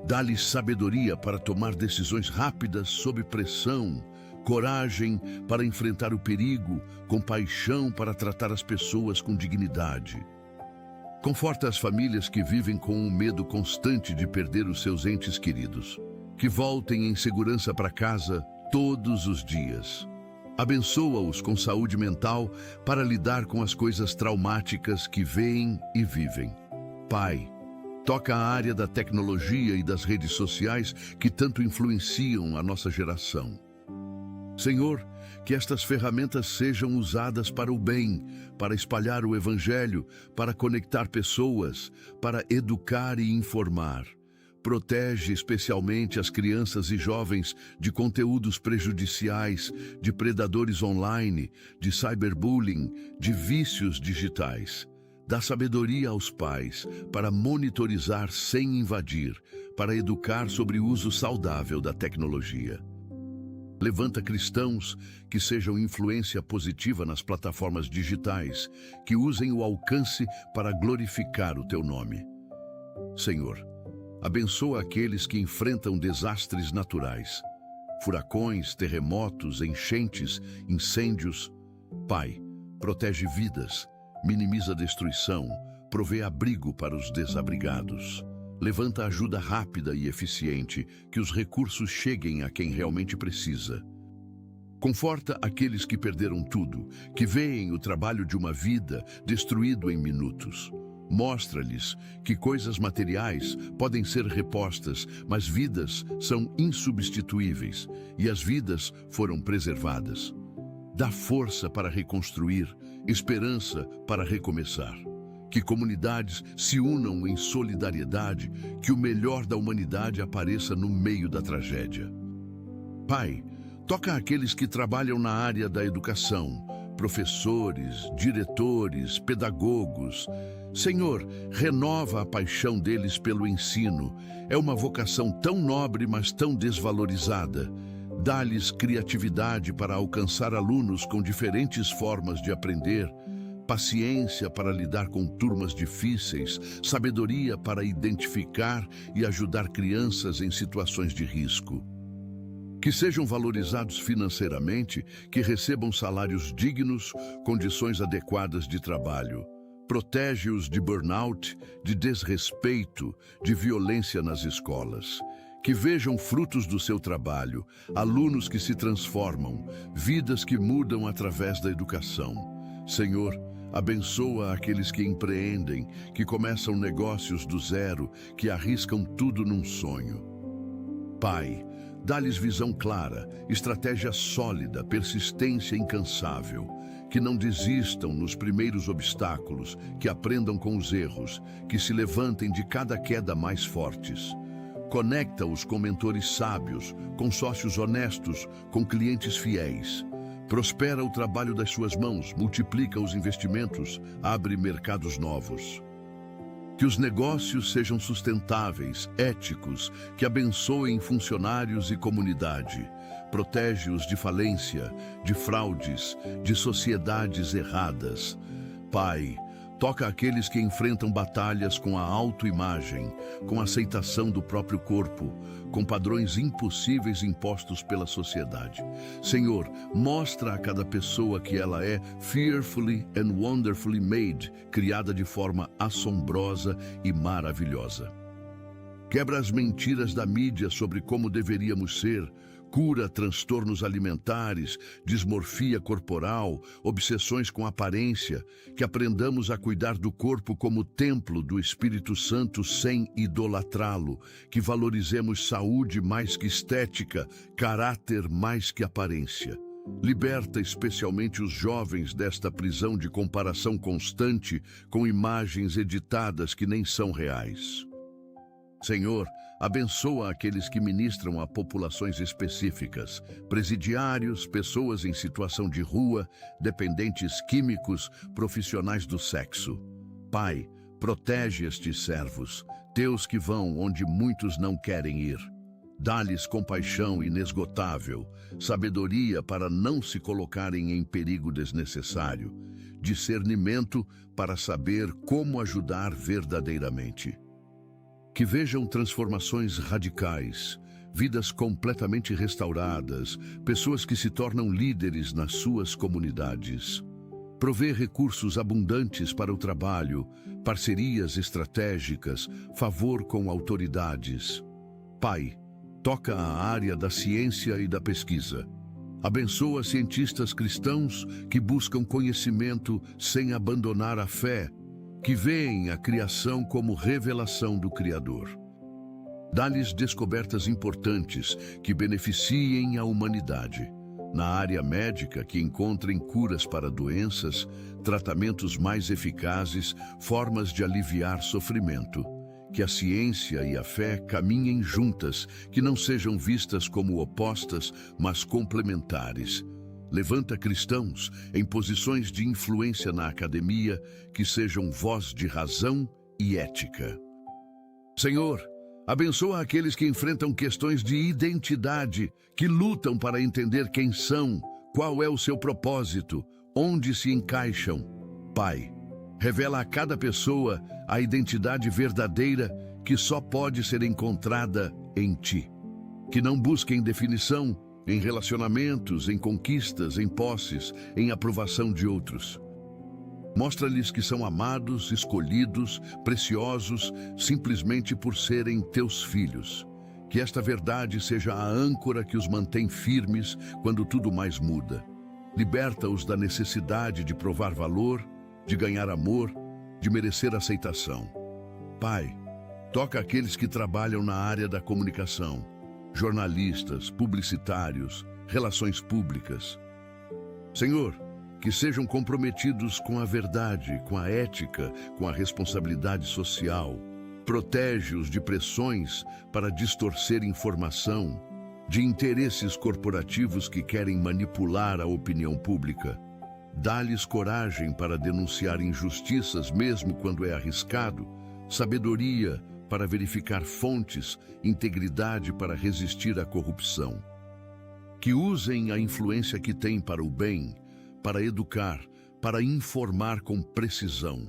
Dá-lhes sabedoria para tomar decisões rápidas sob pressão, coragem para enfrentar o perigo, compaixão para tratar as pessoas com dignidade. Conforta as famílias que vivem com o medo constante de perder os seus entes queridos. Que voltem em segurança para casa todos os dias. Abençoa-os com saúde mental para lidar com as coisas traumáticas que veem e vivem. Pai, toca a área da tecnologia e das redes sociais que tanto influenciam a nossa geração. Senhor, que estas ferramentas sejam usadas para o bem, para espalhar o Evangelho, para conectar pessoas, para educar e informar. Protege especialmente as crianças e jovens de conteúdos prejudiciais, de predadores online, de cyberbullying, de vícios digitais. Dá sabedoria aos pais para monitorizar sem invadir, para educar sobre o uso saudável da tecnologia. Levanta cristãos que sejam influência positiva nas plataformas digitais, que usem o alcance para glorificar o teu nome. Senhor, abençoa aqueles que enfrentam desastres naturais, furacões, terremotos, enchentes, incêndios. Pai, protege vidas, minimiza destruição, provê abrigo para os desabrigados. Levanta ajuda rápida e eficiente, que os recursos cheguem a quem realmente precisa. Conforta aqueles que perderam tudo, que veem o trabalho de uma vida destruído em minutos. Mostra-lhes que coisas materiais podem ser repostas, mas vidas são insubstituíveis e as vidas foram preservadas. Dá força para reconstruir, esperança para recomeçar. Que comunidades se unam em solidariedade, que o melhor da humanidade apareça no meio da tragédia. Pai, toca aqueles que trabalham na área da educação, professores, diretores, pedagogos. Senhor, renova a paixão deles pelo ensino. É uma vocação tão nobre, mas tão desvalorizada. Dá-lhes criatividade para alcançar alunos com diferentes formas de aprender, paciência para lidar com turmas difíceis, sabedoria para identificar e ajudar crianças em situações de risco. Que sejam valorizados financeiramente, que recebam salários dignos, condições adequadas de trabalho. Protege-os de burnout, de desrespeito, de violência nas escolas. Que vejam frutos do seu trabalho, alunos que se transformam, vidas que mudam através da educação. Senhor, abençoa aqueles que empreendem, que começam negócios do zero, que arriscam tudo num sonho. Pai, dá-lhes visão clara, estratégia sólida, persistência incansável. Que não desistam nos primeiros obstáculos, que aprendam com os erros, que se levantem de cada queda mais fortes. Conecta-os com mentores sábios, com sócios honestos, com clientes fiéis. Prospera o trabalho das suas mãos, multiplica os investimentos, abre mercados novos. Que os negócios sejam sustentáveis, éticos, que abençoem funcionários e comunidade. Protege-os de falência, de fraudes, de sociedades erradas. Pai, toca aqueles que enfrentam batalhas com a autoimagem, com a aceitação do próprio corpo, com padrões impossíveis impostos pela sociedade. Senhor, mostra a cada pessoa que ela é fearfully and wonderfully made, criada de forma assombrosa e maravilhosa. Quebra as mentiras da mídia sobre como deveríamos ser, cura transtornos alimentares, dismorfia corporal, obsessões com aparência, que aprendamos a cuidar do corpo como templo do Espírito Santo sem idolatrá-lo, que valorizemos saúde mais que estética, caráter mais que aparência. Liberta especialmente os jovens desta prisão de comparação constante com imagens editadas que nem são reais. Senhor, abençoa aqueles que ministram a populações específicas, presidiários, pessoas em situação de rua, dependentes químicos, profissionais do sexo. Pai, protege estes servos, teus que vão onde muitos não querem ir. Dá-lhes compaixão inesgotável, sabedoria para não se colocarem em perigo desnecessário, discernimento para saber como ajudar verdadeiramente. Que vejam transformações radicais, vidas completamente restauradas, pessoas que se tornam líderes nas suas comunidades. Provê recursos abundantes para o trabalho, parcerias estratégicas, favor com autoridades. Pai, toca a área da ciência e da pesquisa. Abençoa cientistas cristãos que buscam conhecimento sem abandonar a fé, que veem a criação como revelação do Criador. Dá-lhes descobertas importantes que beneficiem a humanidade. Na área médica, que encontrem curas para doenças, tratamentos mais eficazes, formas de aliviar sofrimento. Que a ciência e a fé caminhem juntas, que não sejam vistas como opostas, mas complementares. Levanta cristãos em posições de influência na academia que sejam voz de razão e ética. Senhor, abençoa aqueles que enfrentam questões de identidade, que lutam para entender quem são, qual é o seu propósito, onde se encaixam. Pai, revela a cada pessoa a identidade verdadeira que só pode ser encontrada em Ti. Que não busquem definição em relacionamentos, em conquistas, em posses, em aprovação de outros. Mostra-lhes que são amados, escolhidos, preciosos, simplesmente por serem teus filhos. Que esta verdade seja a âncora que os mantém firmes quando tudo mais muda. Liberta-os da necessidade de provar valor, de ganhar amor, de merecer aceitação. Pai, toca aqueles que trabalham na área da comunicação, jornalistas, publicitários, relações públicas. Senhor, que sejam comprometidos com a verdade, com a ética, com a responsabilidade social. Protege-os de pressões para distorcer informação, de interesses corporativos que querem manipular a opinião pública. Dá-lhes coragem para denunciar injustiças mesmo quando é arriscado, sabedoria para verificar fontes, integridade para resistir à corrupção. Que usem a influência que têm para o bem, para educar, para informar com precisão.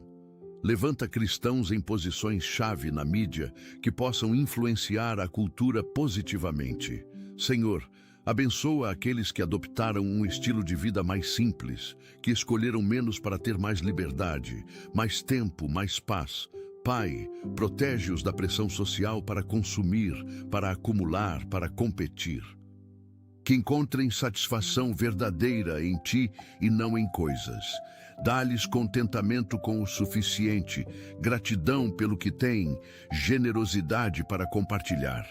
Levanta cristãos em posições-chave na mídia que possam influenciar a cultura positivamente. Senhor, abençoa aqueles que adoptaram um estilo de vida mais simples, que escolheram menos para ter mais liberdade, mais tempo, mais paz. Pai, protege-os da pressão social para consumir, para acumular, para competir. Que encontrem satisfação verdadeira em Ti e não em coisas. Dá-lhes contentamento com o suficiente, gratidão pelo que têm, generosidade para compartilhar.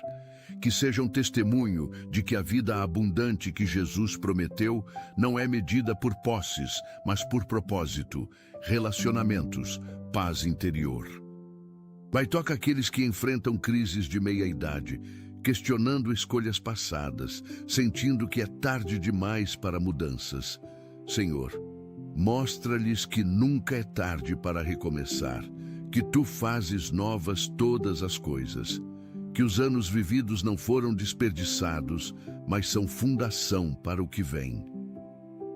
Que sejam testemunho de que a vida abundante que Jesus prometeu não é medida por posses, mas por propósito, relacionamentos, paz interior. Pai, toca aqueles que enfrentam crises de meia-idade, questionando escolhas passadas, sentindo que é tarde demais para mudanças. Senhor, mostra-lhes que nunca é tarde para recomeçar, que tu fazes novas todas as coisas, que os anos vividos não foram desperdiçados, mas são fundação para o que vem.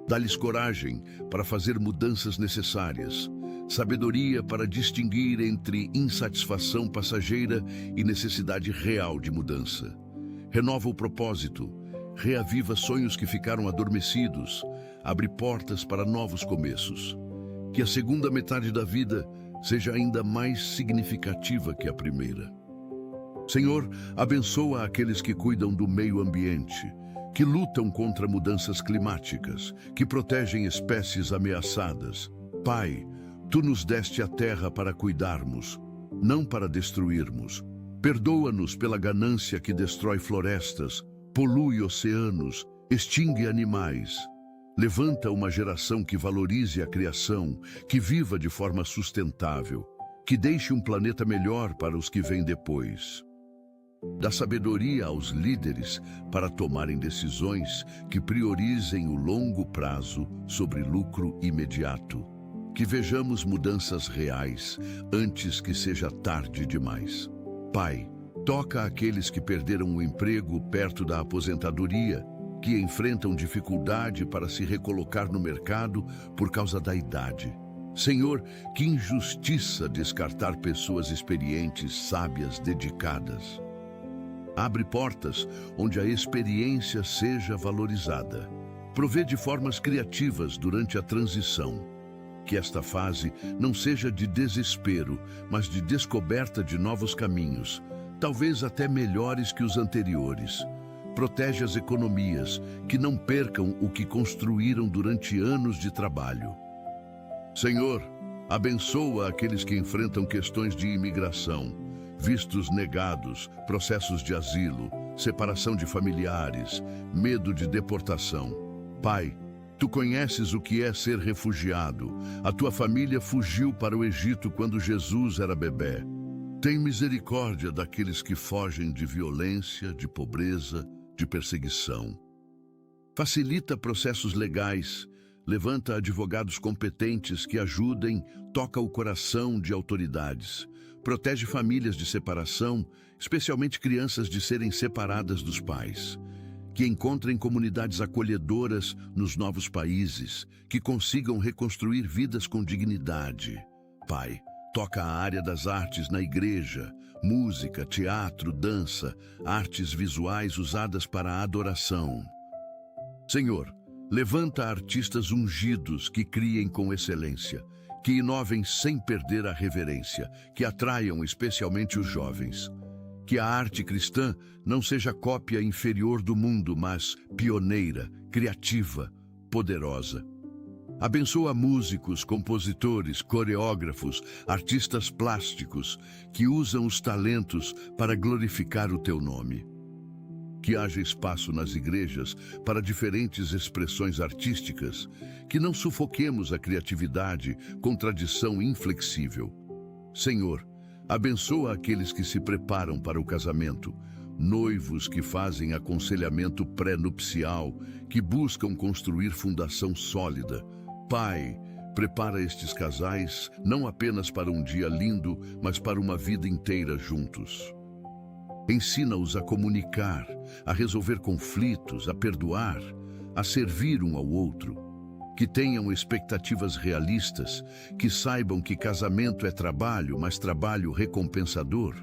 Dá-lhes coragem para fazer mudanças necessárias, sabedoria para distinguir entre insatisfação passageira e necessidade real de mudança. Renova o propósito, reaviva sonhos que ficaram adormecidos, abre portas para novos começos. Que a segunda metade da vida seja ainda mais significativa que a primeira. Senhor, abençoa aqueles que cuidam do meio ambiente, que lutam contra mudanças climáticas, que protegem espécies ameaçadas. Pai, tu nos deste a terra para cuidarmos, não para destruirmos. Perdoa-nos pela ganância que destrói florestas, polui oceanos, extingue animais. Levanta uma geração que valorize a criação, que viva de forma sustentável, que deixe um planeta melhor para os que vêm depois. Dá sabedoria aos líderes para tomarem decisões que priorizem o longo prazo sobre lucro imediato. Que vejamos mudanças reais antes que seja tarde demais. Pai, toca aqueles que perderam o emprego perto da aposentadoria, que enfrentam dificuldade para se recolocar no mercado por causa da idade. Senhor, que injustiça descartar pessoas experientes, sábias, dedicadas. Abre portas onde a experiência seja valorizada. Provê de formas criativas durante a transição. Que esta fase não seja de desespero, mas de descoberta de novos caminhos, talvez até melhores que os anteriores. Protege as economias, que não percam o que construíram durante anos de trabalho. Senhor, abençoa aqueles que enfrentam questões de imigração, vistos negados, processos de asilo, separação de familiares, medo de deportação. Pai, tu conheces o que é ser refugiado. A tua família fugiu para o Egito quando Jesus era bebê. Tem misericórdia daqueles que fogem de violência, de pobreza, de perseguição. Facilita processos legais, levanta advogados competentes que ajudem, toca o coração de autoridades. Protege famílias de separação, especialmente crianças de serem separadas dos pais. Que encontrem comunidades acolhedoras nos novos países, que consigam reconstruir vidas com dignidade. Pai, toca a área das artes na igreja, música, teatro, dança, artes visuais usadas para a adoração. Senhor, levanta artistas ungidos que criem com excelência, que inovem sem perder a reverência, que atraiam especialmente os jovens. Que a arte cristã não seja cópia inferior do mundo, mas pioneira, criativa, poderosa. Abençoa músicos, compositores, coreógrafos, artistas plásticos que usam os talentos para glorificar o teu nome. Que haja espaço nas igrejas para diferentes expressões artísticas, que não sufoquemos a criatividade com tradição inflexível. Senhor, abençoa aqueles que se preparam para o casamento, noivos que fazem aconselhamento pré-nupcial, que buscam construir fundação sólida. Pai, prepara estes casais não apenas para um dia lindo, mas para uma vida inteira juntos. Ensina-os a comunicar, a resolver conflitos, a perdoar, a servir um ao outro. Que tenham expectativas realistas, que saibam que casamento é trabalho, mas trabalho recompensador.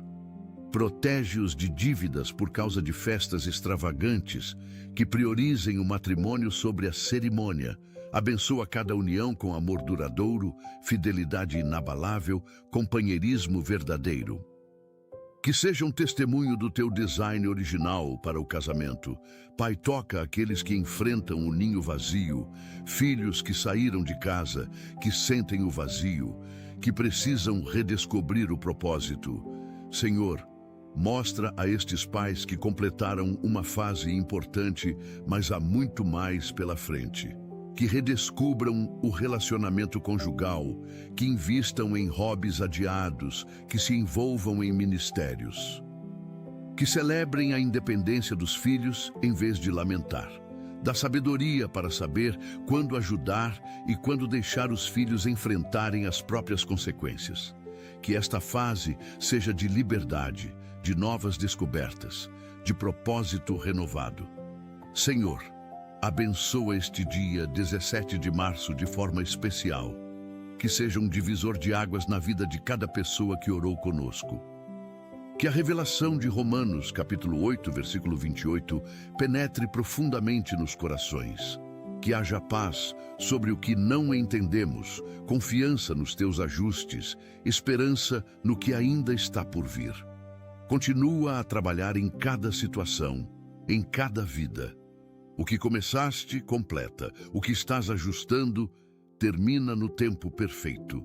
Protege-os de dívidas por causa de festas extravagantes, que priorizem o matrimônio sobre a cerimônia. Abençoa cada união com amor duradouro, fidelidade inabalável, companheirismo verdadeiro. Que seja um testemunho do teu design original para o casamento. Pai, toca aqueles que enfrentam o ninho vazio, filhos que saíram de casa, que sentem o vazio, que precisam redescobrir o propósito. Senhor, mostra a estes pais que completaram uma fase importante, mas há muito mais pela frente. Que redescubram o relacionamento conjugal, que invistam em hobbies adiados, que se envolvam em ministérios. Que celebrem a independência dos filhos em vez de lamentar. Dá sabedoria para saber quando ajudar e quando deixar os filhos enfrentarem as próprias consequências. que esta fase seja de liberdade, de novas descobertas, de propósito renovado. Senhor, abençoa este dia 17 de março de forma especial, que seja um divisor de águas na vida de cada pessoa que orou conosco. Que a revelação de Romanos, capítulo 8, versículo 28, penetre profundamente nos corações. Que haja paz sobre o que não entendemos, confiança nos teus ajustes, esperança no que ainda está por vir. Continua a trabalhar em cada situação, em cada vida. O que começaste, completa. O que estás ajustando, termina no tempo perfeito.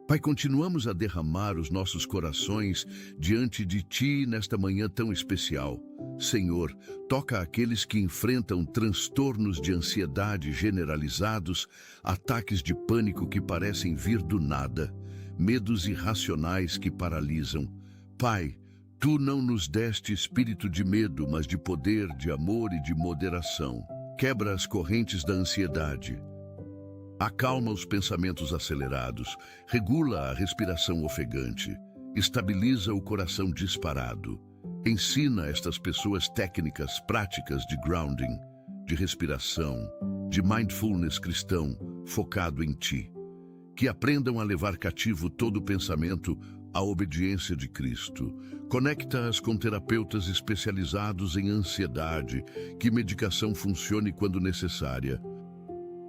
Pai, continuamos a derramar os nossos corações diante de Ti nesta manhã tão especial. Senhor, toca aqueles que enfrentam transtornos de ansiedade generalizados, ataques de pânico que parecem vir do nada, medos irracionais que paralisam. Pai, Tu não nos deste espírito de medo, mas de poder, de amor e de moderação. Quebra as correntes da ansiedade. Acalma os pensamentos acelerados, regula a respiração ofegante, estabiliza o coração disparado. Ensina estas pessoas técnicas práticas de grounding, de respiração, de mindfulness cristão, focado em Ti. Que aprendam a levar cativo todo pensamento à obediência de Cristo. Conecta-as com terapeutas especializados em ansiedade, que medicação funcione quando necessária.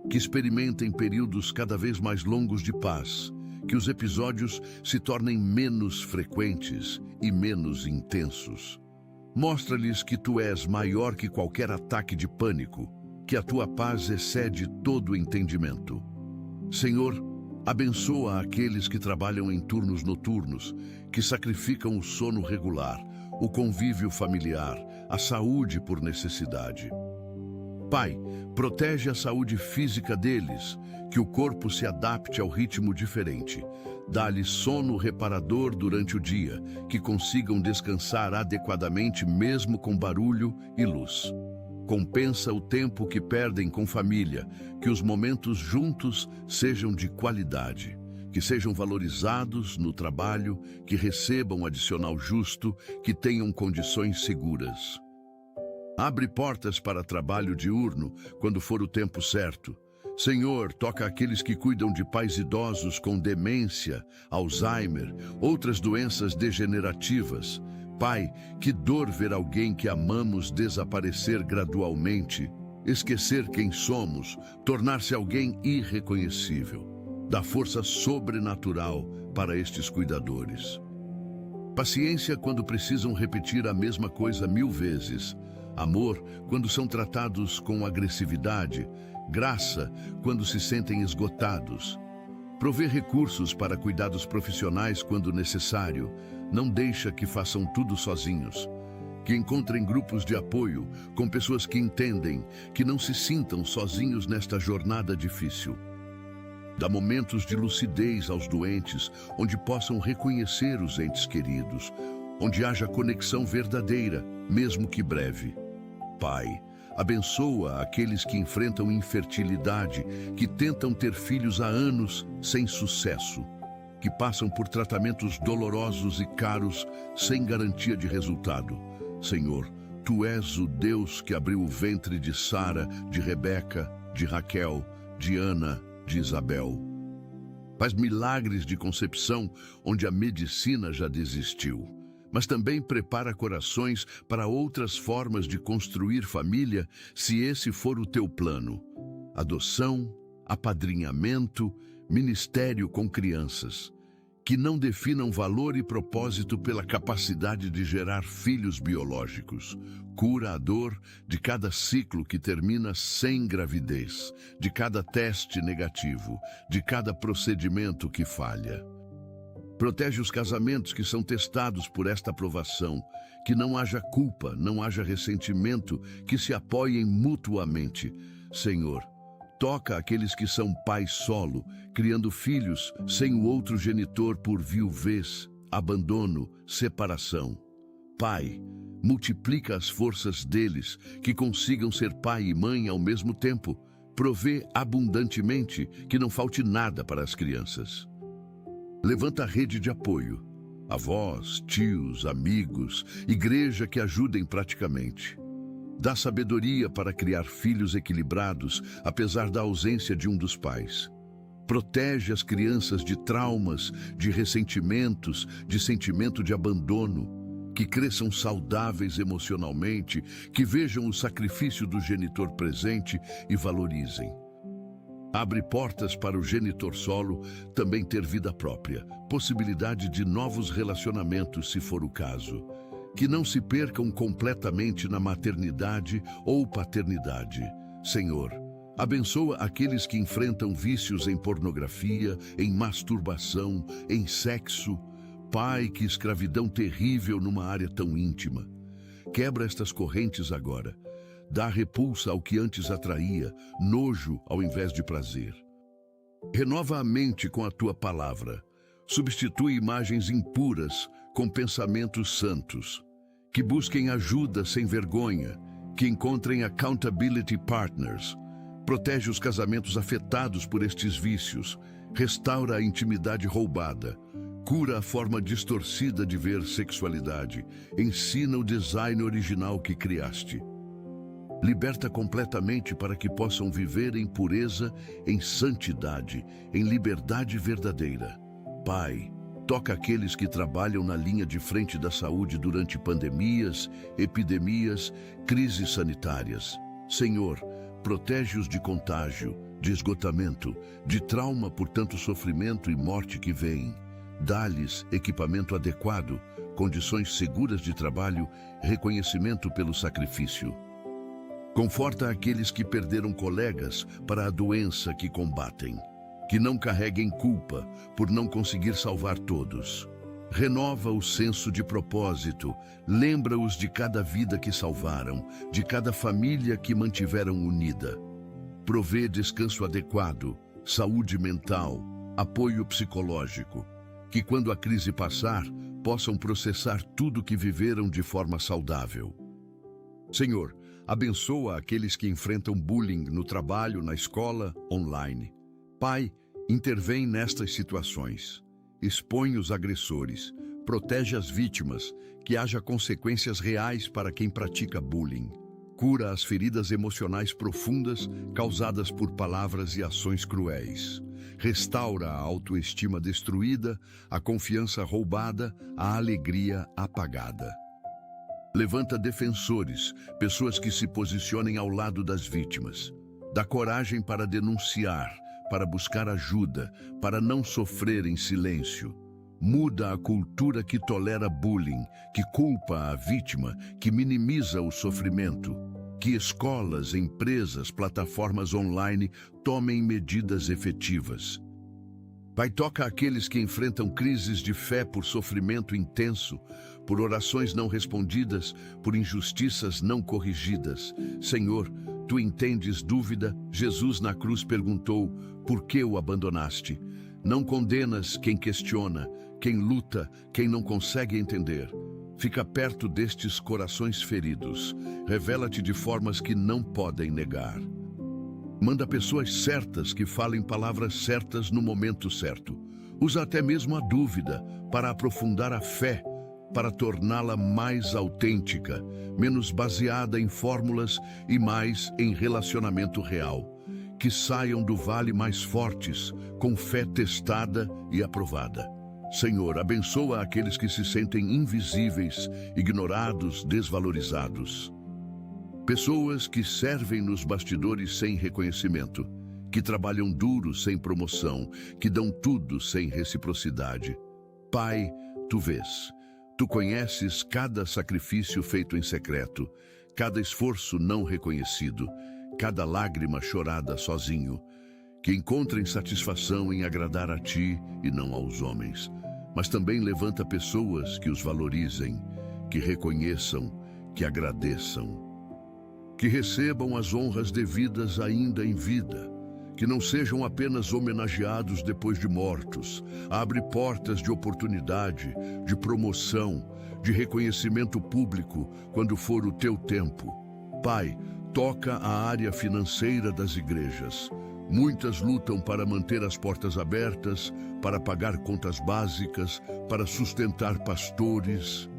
Que experimentem períodos cada vez mais longos de paz, que os episódios se tornem menos frequentes e menos intensos. Mostra-lhes que Tu és maior que qualquer ataque de pânico, que a Tua paz excede todo entendimento. Senhor, abençoa aqueles que trabalham em turnos noturnos, que sacrificam o sono regular, o convívio familiar, a saúde por necessidade. Pai, protege a saúde física deles, que o corpo se adapte ao ritmo diferente. Dá-lhes sono reparador durante o dia, que consigam descansar adequadamente mesmo com barulho e luz. Compensa o tempo que perdem com família, que os momentos juntos sejam de qualidade, que sejam valorizados no trabalho, que recebam adicional justo, que tenham condições seguras. Abre portas para trabalho diurno quando for o tempo certo. Senhor, toca aqueles que cuidam de pais idosos com demência, Alzheimer, outras doenças degenerativas. Pai, que dor ver alguém que amamos desaparecer gradualmente, esquecer quem somos, tornar-se alguém irreconhecível. Dá força sobrenatural para estes cuidadores. Paciência quando precisam repetir a mesma coisa 1000 vezes. Amor quando são tratados com agressividade, graça quando se sentem esgotados. Prover recursos para cuidados profissionais quando necessário, não deixa que façam tudo sozinhos. Que encontrem grupos de apoio com pessoas que entendem, que não se sintam sozinhos nesta jornada difícil. Dá momentos de lucidez aos doentes, onde possam reconhecer os entes queridos, onde haja conexão verdadeira, mesmo que breve. Pai, abençoa aqueles que enfrentam infertilidade, que tentam ter filhos há anos sem sucesso, que passam por tratamentos dolorosos e caros sem garantia de resultado. Senhor, Tu és o Deus que abriu o ventre de Sara, de Rebeca, de Raquel, de Ana, de Isabel. Faz milagres de concepção onde a medicina já desistiu. Mas também prepara corações para outras formas de construir família, se esse for o Teu plano. Adoção, apadrinhamento, ministério com crianças. Que não definam valor e propósito pela capacidade de gerar filhos biológicos. Cura a dor de cada ciclo que termina sem gravidez, de cada teste negativo, de cada procedimento que falha. Protege os casamentos que são testados por esta provação, que não haja culpa, não haja ressentimento, que se apoiem mutuamente. Senhor, toca aqueles que são pais solo, criando filhos sem o outro genitor por viuvez, abandono, separação. Pai, multiplica as forças deles, que consigam ser pai e mãe ao mesmo tempo. Provê abundantemente, que não falte nada para as crianças. Levanta a rede de apoio. Avós, tios, amigos, igreja que ajudem praticamente. Dá sabedoria para criar filhos equilibrados, apesar da ausência de um dos pais. Protege as crianças de traumas, de ressentimentos, de sentimento de abandono. Que cresçam saudáveis emocionalmente, que vejam o sacrifício do genitor presente e valorizem. Abre portas para o genitor solo também ter vida própria, possibilidade de novos relacionamentos, se for o caso. Que não se percam completamente na maternidade ou paternidade. Senhor, abençoa aqueles que enfrentam vícios em pornografia, em masturbação, em sexo. Pai, que escravidão terrível numa área tão íntima. Quebra estas correntes agora. Dá repulsa ao que antes atraía, nojo ao invés de prazer. Renova a mente com a tua palavra. Substitui imagens impuras com pensamentos santos. Que busquem ajuda sem vergonha. Que encontrem accountability partners. Protege os casamentos afetados por estes vícios. Restaura a intimidade roubada. Cura a forma distorcida de ver sexualidade. Ensina o design original que criaste. Liberta completamente para que possam viver em pureza, em santidade, em liberdade verdadeira. Pai, toca aqueles que trabalham na linha de frente da saúde durante pandemias, epidemias, crises sanitárias. Senhor, protege-os de contágio, de esgotamento, de trauma por tanto sofrimento e morte que vem. Dá-lhes equipamento adequado, condições seguras de trabalho, reconhecimento pelo sacrifício. Conforta aqueles que perderam colegas para a doença que combatem. Que não carreguem culpa por não conseguir salvar todos. Renova o senso de propósito, lembra-os de cada vida que salvaram, de cada família que mantiveram unida. Provê descanso adequado, saúde mental, apoio psicológico. Que quando a crise passar, possam processar tudo que viveram de forma saudável. Senhor, abençoa aqueles que enfrentam bullying no trabalho, na escola, online. Pai, intervém nestas situações. Expõe os agressores, protege as vítimas, que haja consequências reais para quem pratica bullying. Cura as feridas emocionais profundas causadas por palavras e ações cruéis. Restaura a autoestima destruída, a confiança roubada, a alegria apagada. Levanta defensores, pessoas que se posicionem ao lado das vítimas. Dá coragem para denunciar, para buscar ajuda, para não sofrer em silêncio. Muda a cultura que tolera bullying, que culpa a vítima, que minimiza o sofrimento. Que escolas, empresas, plataformas online tomem medidas efetivas. Pai, toca aqueles que enfrentam crises de fé por sofrimento intenso, por orações não respondidas, por injustiças não corrigidas. Senhor, tu entendes dúvida? Jesus na cruz perguntou, por que o abandonaste? Não condenas quem questiona, quem luta, quem não consegue entender. Fica perto destes corações feridos. Revela-te de formas que não podem negar. Manda pessoas certas que falem palavras certas no momento certo. Usa até mesmo a dúvida para aprofundar a fé, para torná-la mais autêntica, menos baseada em fórmulas e mais em relacionamento real. Que saiam do vale mais fortes, com fé testada e aprovada. Senhor, abençoa aqueles que se sentem invisíveis, ignorados, desvalorizados. Pessoas que servem nos bastidores sem reconhecimento, que trabalham duro sem promoção, que dão tudo sem reciprocidade. Pai, tu vês, tu conheces cada sacrifício feito em secreto, cada esforço não reconhecido, cada lágrima chorada sozinho. Que encontrem satisfação em agradar a ti e não aos homens. Mas também levanta pessoas que os valorizem, que reconheçam, que agradeçam. Que recebam as honras devidas ainda em vida. Que não sejam apenas homenageados depois de mortos. Abre portas de oportunidade, de promoção, de reconhecimento público quando for o teu tempo. Pai, toca a área financeira das igrejas. Muitas lutam para manter as portas abertas, para pagar contas básicas, para sustentar pastores.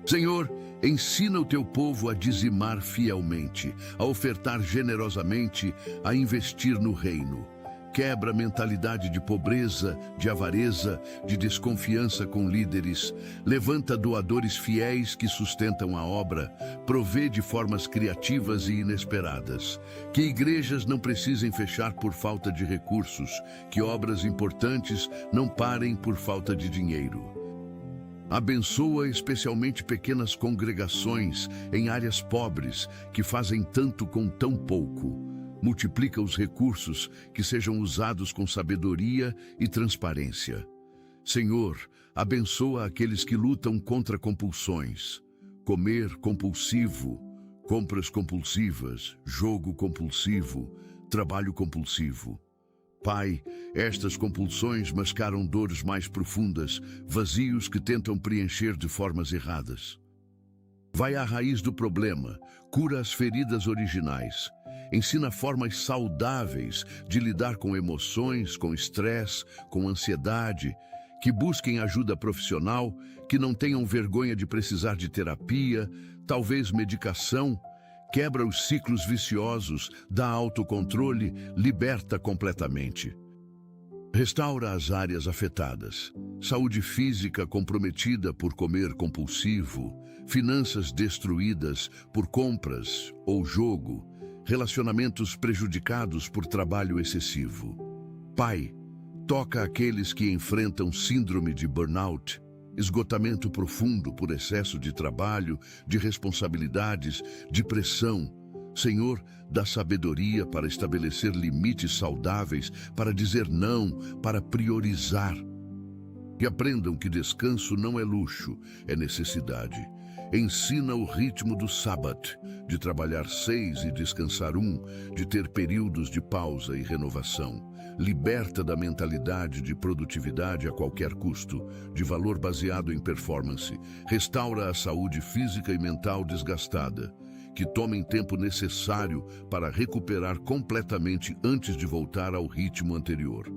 Senhor, ensina o teu povo a dizimar fielmente, a ofertar generosamente, a investir no reino. Quebra a mentalidade de pobreza, de avareza, de desconfiança com líderes. Levanta doadores fiéis que sustentam a obra. Provê de formas criativas e inesperadas. Que igrejas não precisem fechar por falta de recursos. Que obras importantes não parem por falta de dinheiro. Abençoa especialmente pequenas congregações em áreas pobres que fazem tanto com tão pouco. Multiplica os recursos que sejam usados com sabedoria e transparência. Senhor, abençoa aqueles que lutam contra compulsões. Comer compulsivo, compras compulsivas, jogo compulsivo, trabalho compulsivo. Pai, estas compulsões mascaram dores mais profundas, vazios que tentam preencher de formas erradas. Vai à raiz do problema, cura as feridas originais. Ensina formas saudáveis de lidar com emoções, com estresse, com ansiedade, que busquem ajuda profissional, que não tenham vergonha de precisar de terapia, talvez medicação. Quebra os ciclos viciosos, dá autocontrole, liberta completamente. Restaura as áreas afetadas. Saúde física comprometida por comer compulsivo, finanças destruídas por compras ou jogo, relacionamentos prejudicados por trabalho excessivo. Pai, toca aqueles que enfrentam síndrome de burnout, esgotamento profundo por excesso de trabalho, de responsabilidades, de pressão. Senhor, dá sabedoria para estabelecer limites saudáveis, para dizer não, para priorizar. E aprendam que descanso não é luxo, é necessidade. Ensina o ritmo do sábado, de trabalhar 6 e descansar 1, de ter períodos de pausa e renovação. Liberta da mentalidade de produtividade a qualquer custo, de valor baseado em performance. Restaura a saúde física e mental desgastada. Que tomem tempo necessário para recuperar completamente antes de voltar ao ritmo anterior.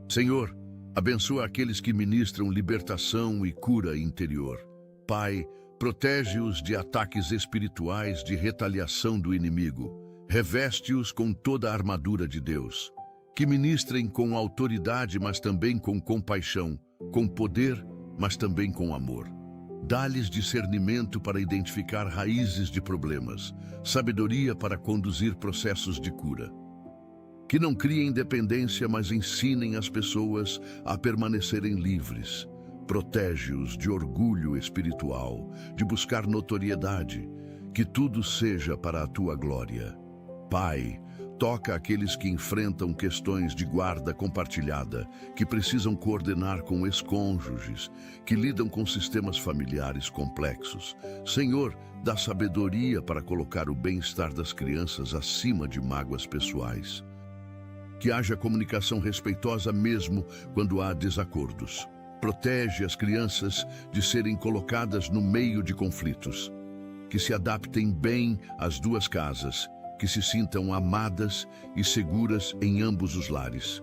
Senhor, abençoa aqueles que ministram libertação e cura interior. Pai, protege-os de ataques espirituais, de retaliação do inimigo. Reveste-os com toda a armadura de Deus. Que ministrem com autoridade, mas também com compaixão, com poder, mas também com amor. Dá-lhes discernimento para identificar raízes de problemas, sabedoria para conduzir processos de cura. Que não criem dependência, mas ensinem as pessoas a permanecerem livres. Protege-os de orgulho espiritual, de buscar notoriedade, que tudo seja para a tua glória. Pai, toca aqueles que enfrentam questões de guarda compartilhada, que precisam coordenar com ex-cônjuges, que lidam com sistemas familiares complexos. Senhor, dá sabedoria para colocar o bem-estar das crianças acima de mágoas pessoais. Que haja comunicação respeitosa mesmo quando há desacordos. Protege as crianças de serem colocadas no meio de conflitos. Que se adaptem bem às duas casas, que se sintam amadas e seguras em ambos os lares.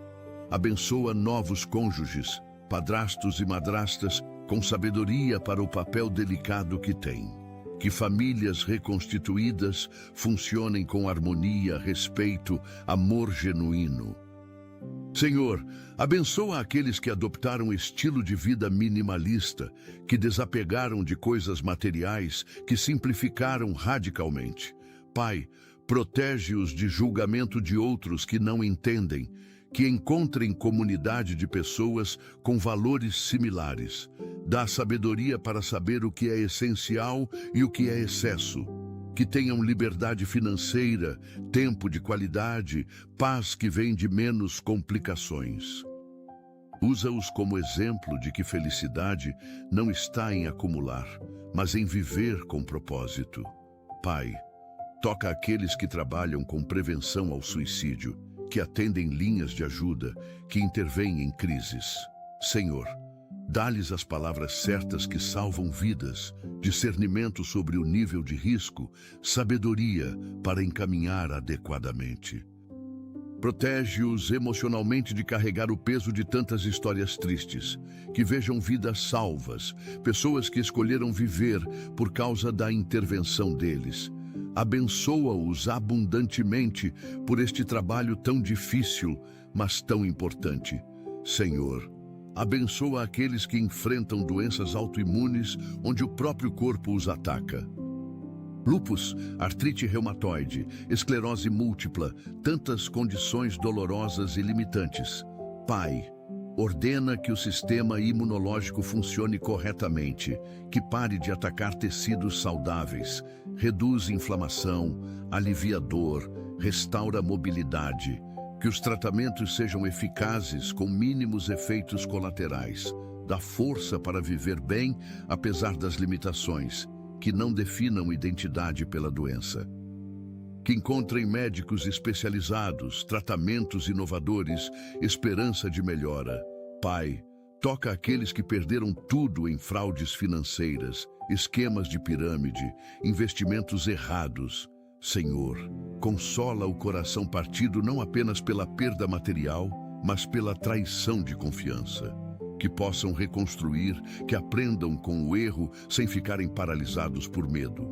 Abençoa novos cônjuges, padrastos e madrastas, com sabedoria para o papel delicado que têm. Que famílias reconstituídas funcionem com harmonia, respeito, amor genuíno. Senhor, abençoa aqueles que adoptaram estilo de vida minimalista, que desapegaram de coisas materiais, que simplificaram radicalmente. Pai, protege-os de julgamento de outros que não entendem, que encontrem comunidade de pessoas com valores similares. Dá sabedoria para saber o que é essencial e o que é excesso. Que tenham liberdade financeira, tempo de qualidade, paz que vem de menos complicações. Usa-os como exemplo de que felicidade não está em acumular, mas em viver com propósito. Pai, toca aqueles que trabalham com prevenção ao suicídio, que atendem linhas de ajuda, que intervêm em crises. Senhor, dá-lhes as palavras certas que salvam vidas, discernimento sobre o nível de risco, sabedoria para encaminhar adequadamente. Protege-os emocionalmente de carregar o peso de tantas histórias tristes, que vejam vidas salvas, pessoas que escolheram viver por causa da intervenção deles. Abençoa-os abundantemente por este trabalho tão difícil, mas tão importante. Senhor, abençoa aqueles que enfrentam doenças autoimunes onde o próprio corpo os ataca. Lúpus, artrite reumatoide, esclerose múltipla, tantas condições dolorosas e limitantes. Pai, ordena que o sistema imunológico funcione corretamente, que pare de atacar tecidos saudáveis, reduz inflamação, alivia dor, restaura a mobilidade, que os tratamentos sejam eficazes com mínimos efeitos colaterais, dá força para viver bem apesar das limitações, que não definam identidade pela doença. Que encontrem médicos especializados, tratamentos inovadores, esperança de melhora. Pai, toca aqueles que perderam tudo em fraudes financeiras, esquemas de pirâmide, investimentos errados. Senhor, consola o coração partido não apenas pela perda material, mas pela traição de confiança. Que possam reconstruir, que aprendam com o erro sem ficarem paralisados por medo.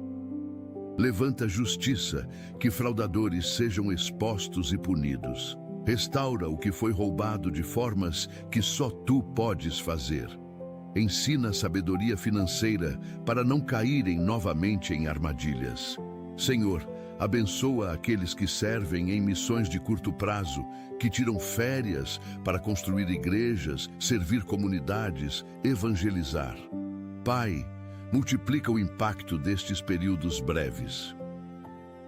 Levanta justiça, que fraudadores sejam expostos e punidos. Restaura o que foi roubado de formas que só tu podes fazer. Ensina sabedoria financeira para não caírem novamente em armadilhas. Senhor, abençoa aqueles que servem em missões de curto prazo, que tiram férias para construir igrejas, servir comunidades, evangelizar. Pai, multiplica o impacto destes períodos breves.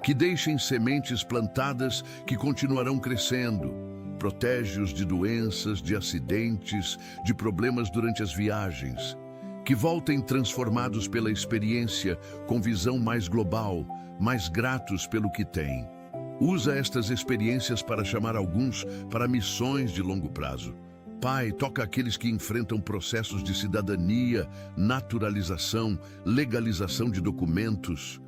Que deixem sementes plantadas que continuarão crescendo. Protege-os de doenças, de acidentes, de problemas durante as viagens. Que voltem transformados pela experiência, com visão mais global, mais gratos pelo que têm. Usa estas experiências para chamar alguns para missões de longo prazo. Pai, toca aqueles que enfrentam processos de cidadania, naturalização, legalização de documentos.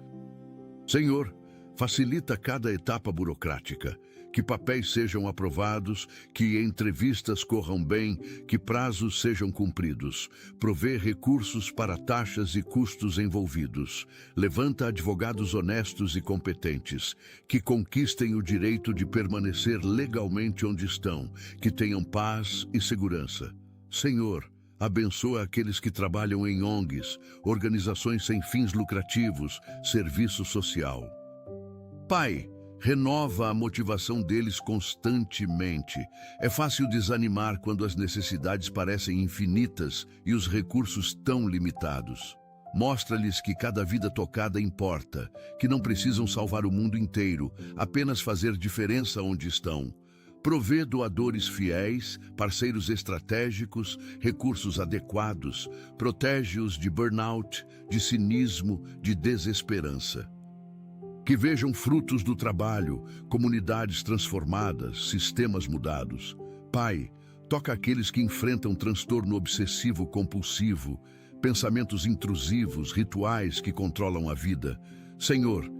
Senhor, facilita cada etapa burocrática, que papéis sejam aprovados, que entrevistas corram bem, que prazos sejam cumpridos. Provê recursos para taxas e custos envolvidos. Levanta advogados honestos e competentes, que conquistem o direito de permanecer legalmente onde estão, que tenham paz e segurança. Senhor, abençoa aqueles que trabalham em ONGs, organizações sem fins lucrativos, serviço social. Pai, renova a motivação deles constantemente. É fácil desanimar quando as necessidades parecem infinitas e os recursos tão limitados. Mostra-lhes que cada vida tocada importa, que não precisam salvar o mundo inteiro, apenas fazer diferença onde estão. Provê doadores fiéis, parceiros estratégicos, recursos adequados. Protege-os de burnout, de cinismo, de desesperança. Que vejam frutos do trabalho, comunidades transformadas, sistemas mudados. Pai, toca aqueles que enfrentam transtorno obsessivo-compulsivo, pensamentos intrusivos, rituais que controlam a vida. Senhor,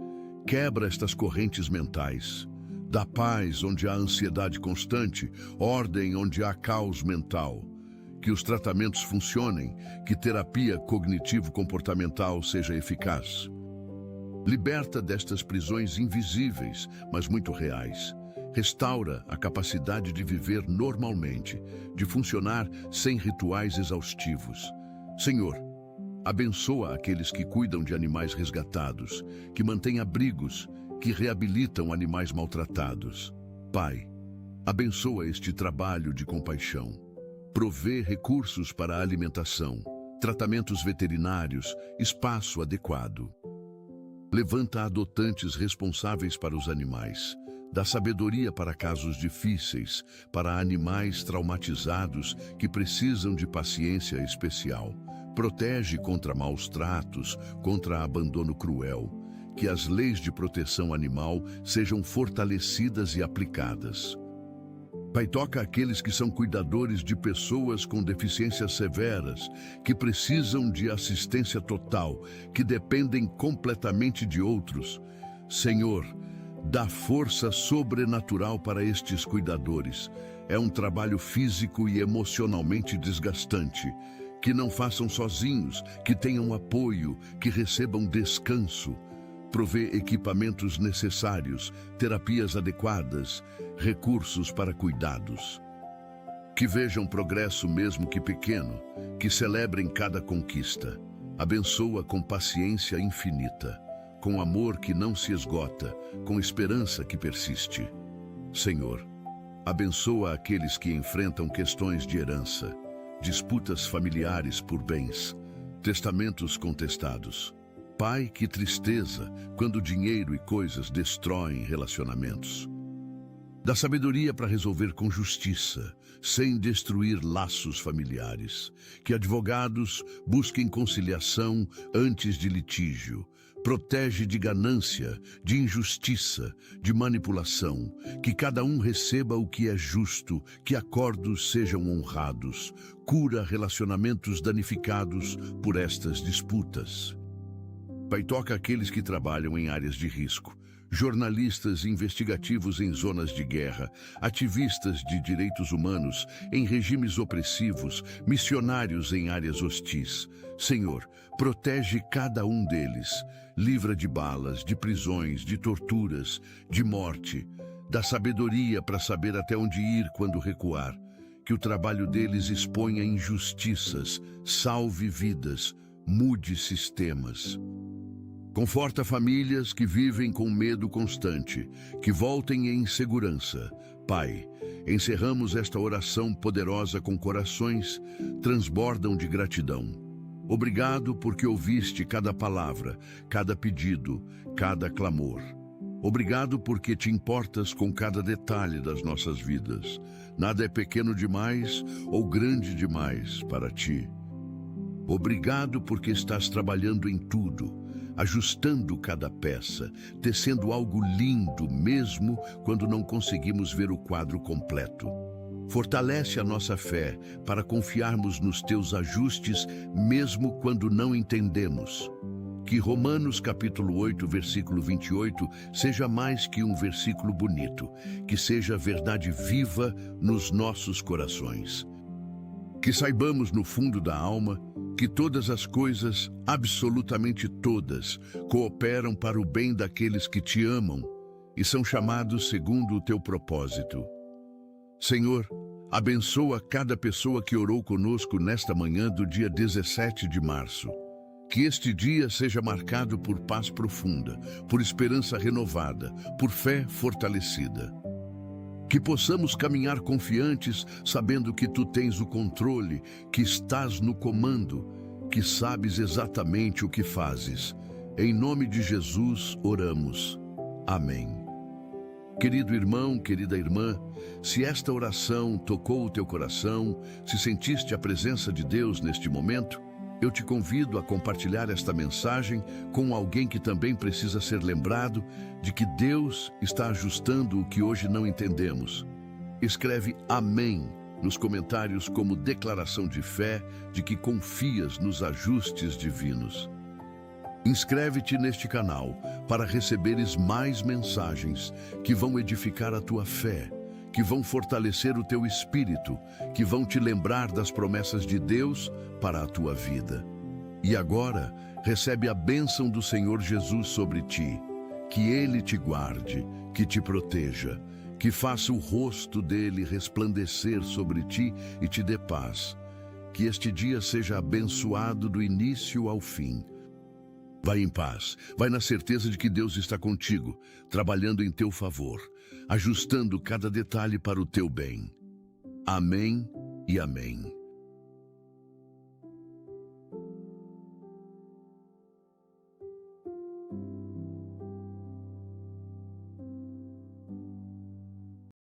quebra estas correntes mentais. Dá paz onde há ansiedade constante, ordem onde há caos mental. Que os tratamentos funcionem, que terapia cognitivo-comportamental seja eficaz. Liberta destas prisões invisíveis, mas muito reais. Restaura a capacidade de viver normalmente, de funcionar sem rituais exaustivos. Senhor, abençoa aqueles que cuidam de animais resgatados, que mantêm abrigos, que reabilitam animais maltratados. Pai, abençoa este trabalho de compaixão. Provê recursos para a alimentação, tratamentos veterinários, espaço adequado. Levanta adotantes responsáveis para os animais. Dá sabedoria para casos difíceis, para animais traumatizados que precisam de paciência especial. Protege contra maus tratos, contra abandono cruel. Que as leis de proteção animal sejam fortalecidas e aplicadas. Pai, toca aqueles que são cuidadores de pessoas com deficiências severas, que precisam de assistência total, que dependem completamente de outros. Senhor, Dá força sobrenatural para estes cuidadores. É um trabalho físico e emocionalmente desgastante. Que não façam sozinhos, que tenham apoio, que recebam descanso. Provê equipamentos necessários, terapias adequadas, recursos para cuidados. Que vejam progresso mesmo que pequeno, que celebrem cada conquista. Abençoa com paciência infinita, com amor que não se esgota, com esperança que persiste. Senhor, abençoa aqueles que enfrentam questões de herança, disputas familiares por bens, testamentos contestados. Pai, que tristeza quando dinheiro e coisas destroem relacionamentos. Dá sabedoria para resolver com justiça, sem destruir laços familiares. Que advogados busquem conciliação antes de litígio. Protege de ganância, de injustiça, de manipulação. Que cada um receba o que é justo, que acordos sejam honrados. Cura relacionamentos danificados por estas disputas. Pai, toca aqueles que trabalham em áreas de risco. Jornalistas investigativos em zonas de guerra, ativistas de direitos humanos em regimes opressivos, missionários em áreas hostis. Senhor, protege cada um deles. Livra de balas, de prisões, de torturas, de morte. Dá sabedoria para saber até onde ir quando recuar. Que o trabalho deles exponha injustiças, salve vidas, mude sistemas. Conforta famílias que vivem com medo constante, que voltem em segurança. Pai, encerramos esta oração poderosa com corações transbordam de gratidão. Obrigado porque ouviste cada palavra, cada pedido, cada clamor. Obrigado porque te importas com cada detalhe das nossas vidas. Nada é pequeno demais ou grande demais para ti. Obrigado porque estás trabalhando em tudo, ajustando cada peça, tecendo algo lindo mesmo quando não conseguimos ver o quadro completo. Fortalece a nossa fé para confiarmos nos teus ajustes mesmo quando não entendemos. Que Romanos capítulo 8, versículo 28 seja mais que um versículo bonito, que seja verdade viva nos nossos corações. Que saibamos no fundo da alma que todas as coisas, absolutamente todas, cooperam para o bem daqueles que te amam e são chamados segundo o teu propósito. Senhor, abençoa cada pessoa que orou conosco nesta manhã do dia 17 de março. Que este dia seja marcado por paz profunda, por esperança renovada, por fé fortalecida. Que possamos caminhar confiantes, sabendo que tu tens o controle, que estás no comando, que sabes exatamente o que fazes. Em nome de Jesus oramos. Amém. Querido irmão, querida irmã, se esta oração tocou o teu coração, se sentiste a presença de Deus neste momento, eu te convido a compartilhar esta mensagem com alguém que também precisa ser lembrado de que Deus está ajustando o que hoje não entendemos. Escreve Amém nos comentários como declaração de fé de que confias nos ajustes divinos. Inscreve-te neste canal para receberes mais mensagens que vão edificar a tua fé, que vão fortalecer o teu espírito, que vão te lembrar das promessas de Deus para a tua vida. E agora, recebe a bênção do Senhor Jesus sobre ti. Que Ele te guarde, que te proteja, que faça o rosto dele resplandecer sobre ti e te dê paz. Que este dia seja abençoado do início ao fim. Vai em paz, vai na certeza de que Deus está contigo, trabalhando em teu favor, ajustando cada detalhe para o teu bem. Amém e amém.